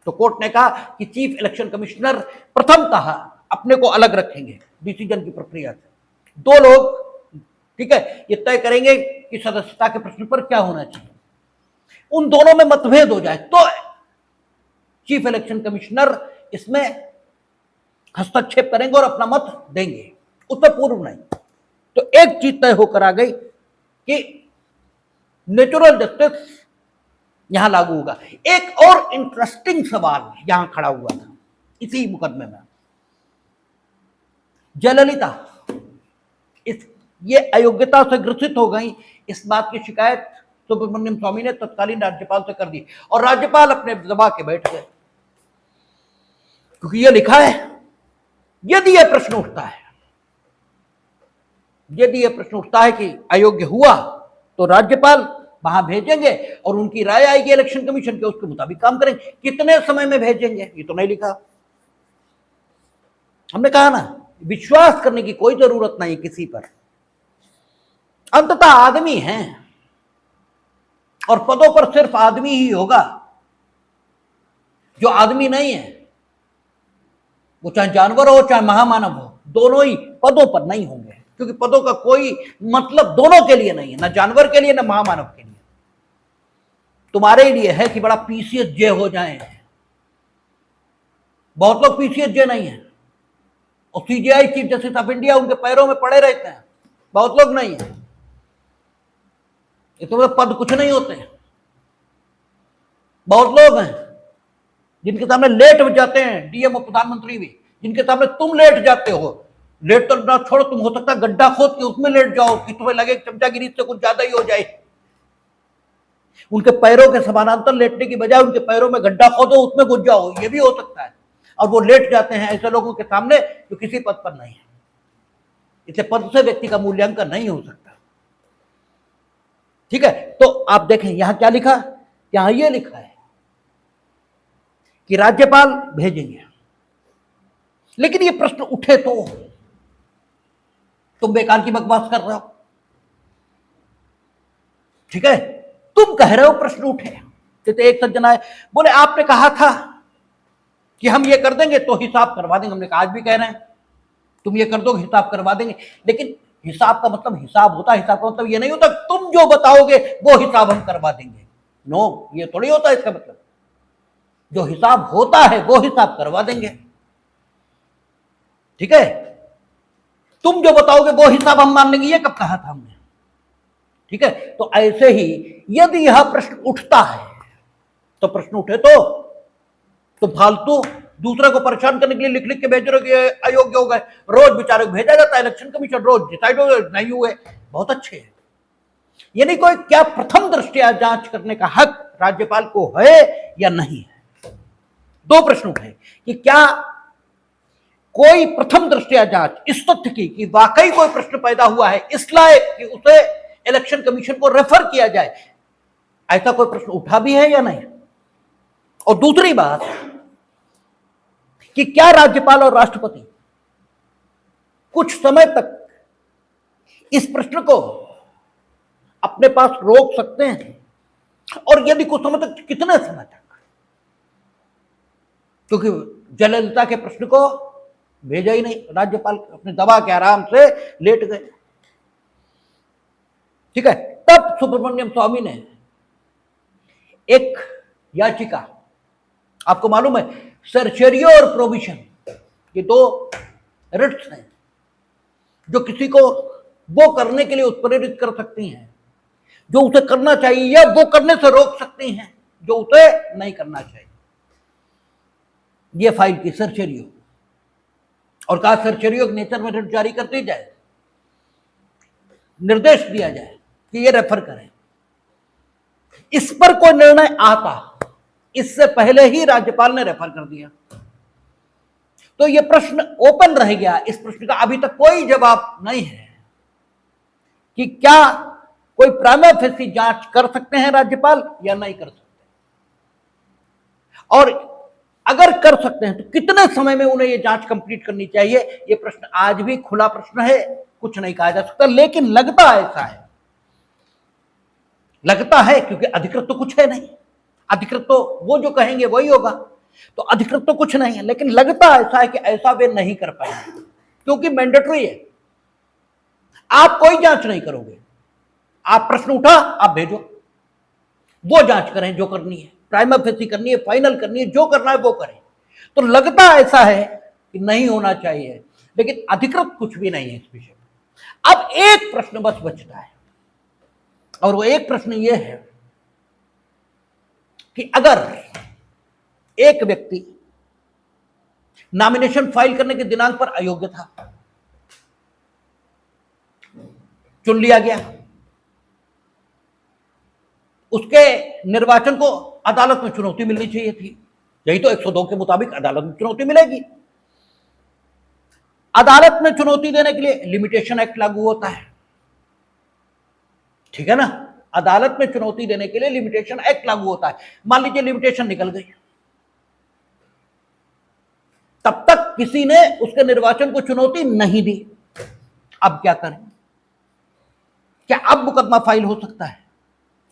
तो कोर्ट ने कहा कि चीफ इलेक्शन कमिश्नर प्रथमतः अपने को अलग रखेंगे डिसीजन की प्रक्रिया से। 2 लोग, ठीक है, ये तय करेंगे कि सदस्यता के प्रश्न पर क्या होना चाहिए। उन दोनों में मतभेद हो जाए तो चीफ इलेक्शन कमिश्नर इसमें हस्तक्षेप करेंगे और अपना मत देंगे, उससे पूर्व नहीं। तो एक चीज तय होकर आ गई कि नेचुरल जस्टिस यहां लागू होगा। एक और इंटरेस्टिंग सवाल यहां खड़ा हुआ था इसी मुकदमे में। जयललिता ये अयोग्यता से ग्रसित हो गई, इस बात की शिकायत सुब्रमण्यम स्वामी ने तत्कालीन राज्यपाल से कर दी, और राज्यपाल अपने दबा के बैठ गए, क्योंकि यह लिखा है, यदि यह प्रश्न उठता है, यदि यह प्रश्न उठता है कि अयोग्य हुआ तो राज्यपाल वहां भेजेंगे और उनकी राय आएगी इलेक्शन कमीशन के, उसके मुताबिक काम करेंगे। कितने समय में भेजेंगे ये तो नहीं लिखा। हमने कहा ना, विश्वास करने की कोई जरूरत नहीं किसी पर। अंततः आदमी हैं और पदों पर सिर्फ आदमी ही होगा। जो आदमी नहीं है वो चाहे जानवर हो चाहे महामानव हो, दोनों ही पदों पर नहीं होंगे, क्योंकि पदों का कोई मतलब दोनों के लिए नहीं है, ना जानवर के लिए ना महामानव के लिए। तुम्हारे लिए है कि बड़ा पीसीएस जे हो जाए। बहुत लोग पीसीएस जे नहीं है और CGI chief justice of India उनके पैरों में पड़े रहते हैं, बहुत लोग नहीं है। ये तो पद कुछ नहीं होते। बहुत लोग हैं जिनके सामने लेट जाते हैं, डीएम और प्रधानमंत्री भी, जिनके सामने तुम लेट जाते हो। लेट तो ना छोड़ो, तुम हो सकता है गड्ढा खोद के उसमें लेट जाओ कि तुम्हें लगे चमचागिरी से कुछ ज्यादा ही हो जाए। उनके पैरों के समानांतर लेटने की बजाय उनके पैरों में गड्ढा खोदो, उसमें घुस जाओ, ये भी हो सकता है। और वो लेट जाते हैं ऐसे लोगों के सामने जो किसी पद पर नहीं है। इससे पद से व्यक्ति का मूल्यांकन नहीं हो सकता। ठीक है, तो आप देखें यहां क्या लिखा, यहां ये लिखा है कि राज्यपाल भेजेंगे। लेकिन ये प्रश्न उठे तो तुम बेकार की बकवास कर रहे हो। ठीक है, तुम कह रहे हो प्रश्न उठे। तो एक सज्जन आए, बोले आपने कहा था कि हम ये कर देंगे तो हिसाब करवा देंगे। हमने कहा आज भी कह रहे हैं तुम ये कर दो हिसाब करवा देंगे, लेकिन हिसाब का मतलब हिसाब होता है। हिसाब का मतलब ये नहीं होता तुम जो बताओगे वो हिसाब हम करवा देंगे। नो, ये थोड़ी होता इसका मतलब। जो हिसाब होता है वो हिसाब करवा देंगे। ठीक है, तुम जो बताओगे वो हिसाब हम मान लेंगे, ये कब कहा था हमने। ठीक है, तो ऐसे ही यदि यह प्रश्न उठता है तो प्रश्न उठे तो फालतू दूसरे को परेशान करने के लिए लिख लिख के भेज रहे हो कि अयोग्य हो गए। रोज बेचारे को भेजा जाता है, इलेक्शन कमीशन रोज डिसाइड हो गए नहीं हुए, बहुत अच्छे है। यानी कोई क्या प्रथम दृष्टया जांच करने का हक राज्यपाल को है या नहीं है। दो प्रश्न उठे कि क्या कोई प्रथम दृष्टया जांच इस तथ्य की कि वाकई कोई प्रश्न पैदा हुआ है इस लायक कि उसे इलेक्शन कमीशन को रेफर किया जाए, ऐसा कोई प्रश्न उठा भी है या नहीं। और दूसरी बात कि क्या राज्यपाल और राष्ट्रपति कुछ समय तक इस प्रश्न को अपने पास रोक सकते हैं, और यदि कुछ समय तक कितने समय तक। क्योंकि जयललिता के प्रश्न को भेजा ही नहीं, राज्यपाल अपने दबा के आराम से लेट गए। ठीक है, तब सुब्रमण्यम स्वामी ने एक याचिका, आपको मालूम है सर्चेरियो और प्रोविशन ये दो रिट्स हैं जो किसी को वो करने के लिए उत्प्रेरित कर सकती हैं जो उसे करना चाहिए, या वो करने से रोक सकती हैं जो उसे नहीं करना चाहिए। ये फाइल की सर्चेरियो, और कहा सर्चेरियो के नेचर में रिट जारी कर दी जाए, निर्देश दिया जाए कि ये रेफर करें। इस पर कोई निर्णय आता इससे पहले ही राज्यपाल ने रेफर कर दिया, तो यह प्रश्न ओपन रह गया। इस प्रश्न का अभी तक कोई जवाब नहीं है कि क्या कोई प्राइमा फेसी जांच कर सकते हैं राज्यपाल या नहीं कर सकते, और अगर कर सकते हैं तो कितने समय में उन्हें यह जांच कंप्लीट करनी चाहिए। यह प्रश्न आज भी खुला प्रश्न है, कुछ नहीं कहा जा सकता। लेकिन लगता ऐसा है, लगता है क्योंकि अधिकृत तो कुछ है नहीं, अधिकृत तो वो जो कहेंगे वही होगा, तो अधिकृत तो कुछ नहीं है। लेकिन लगता ऐसा है कि ऐसा वे नहीं कर पाएंगे क्योंकि मैंडेटरी है। आप कोई जांच नहीं करोगे, आप प्रश्न उठा आप भेजो, वो जांच करें जो करनी है, प्राइमा फेसी करनी है, फाइनल करनी है, जो करना है वो करें। तो लगता ऐसा है कि नहीं होना चाहिए, लेकिन अधिकृत कुछ भी नहीं है इस विषय में। अब एक प्रश्न बस बचता है, और वो एक प्रश्न ये है कि अगर एक व्यक्ति नॉमिनेशन फाइल करने के दिनांक पर अयोग्य था, चुन लिया गया, उसके निर्वाचन को अदालत में चुनौती मिलनी चाहिए थी, यही तो 102 के मुताबिक अदालत में चुनौती मिलेगी। अदालत में चुनौती देने के लिए लिमिटेशन एक्ट लागू होता है, ठीक है ना। अदालत में चुनौती देने के लिए लिमिटेशन एक्ट लागू होता है। मान लीजिए लिमिटेशन निकल गई, तब तक किसी ने उसके निर्वाचन को चुनौती नहीं दी, अब क्या करें? क्या अब मुकदमा फाइल हो सकता है?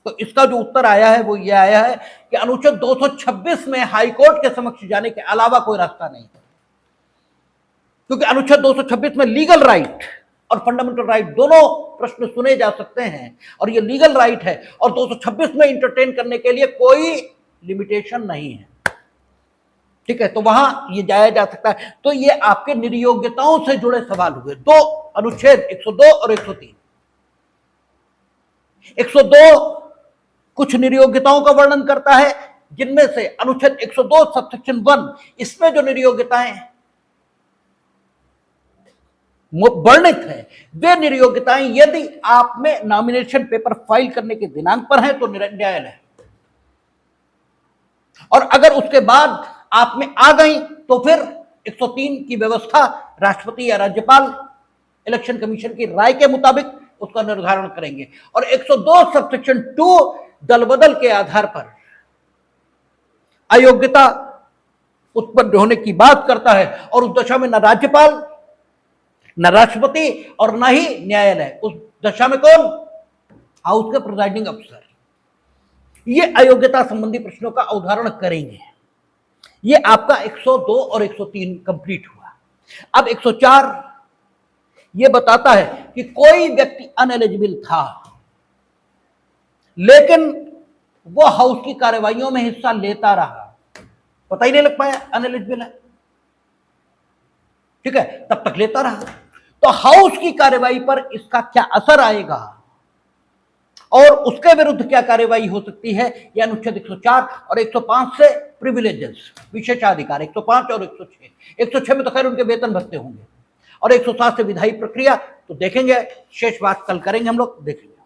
तो इसका जो उत्तर आया है वो ये आया है कि अनुच्छेद 226 में हाईकोर्ट के समक्ष जाने के अलावा कोई रास्ता नहीं है, क्योंकि अनुच्छेद 226 में लीगल राइट और फंडामेंटल राइट दोनों प्रश्न सुने जा सकते हैं, और ये लीगल राइट है, और 226 में इंटरटेन करने के लिए कोई लिमिटेशन नहीं है, ठीक है। तो वहां ये जाया जा सकता है। तो ये आपके निर्योग्यताओं से जुड़े सवाल हुए, दो अनुच्छेद 102 और 103। 102 कुछ निर्योग्यताओं का वर्णन करता है, जिनमें से अनुच्छेद 102 सबसेक्शन 1, इसमें जो निर्योग्यताएं वर्णित है, वे निर्योग्यताएं यदि आप में नॉमिनेशन पेपर फाइल करने के दिनांक पर है तो न्यायालय, और अगर उसके बाद आप में आ गई तो फिर 103 की व्यवस्था राष्ट्रपति या राज्यपाल इलेक्शन कमीशन की राय के मुताबिक उसका निर्धारण करेंगे। और 102 सबसेक्शन 2 दल बदल के आधार पर अयोग्यता उत्पन्न होने की बात करता है, और उस दशा में न राज्यपाल, न राष्ट्रपति और न ही न्यायालय, उस दशा में कौन? हाउस के प्रिजाइडिंग अफसर, ये अयोग्यता संबंधी प्रश्नों का अवधारण करेंगे। ये आपका 102 और 103 कंप्लीट हुआ। अब 104 ये बताता है कि कोई व्यक्ति अनएलिजिबल था, लेकिन वो हाउस की कार्यवाहियों में हिस्सा लेता रहा, पता ही नहीं लग पाया अनएलिजिबल है, ठीक है, तब तक लेता रहा। तो हाउस की कार्यवाही पर इसका क्या असर आएगा और उसके विरुद्ध क्या कार्यवाही हो सकती है, यह अनुच्छेद 104 और 105 से प्रिविलेजेस, विशेषाधिकार 105 और 106। 106 में तो खैर उनके वेतन भत्ते होंगे, और 107 से विधायी प्रक्रिया, तो देखेंगे, शेष बात कल करेंगे हम लोग, देखेंगे।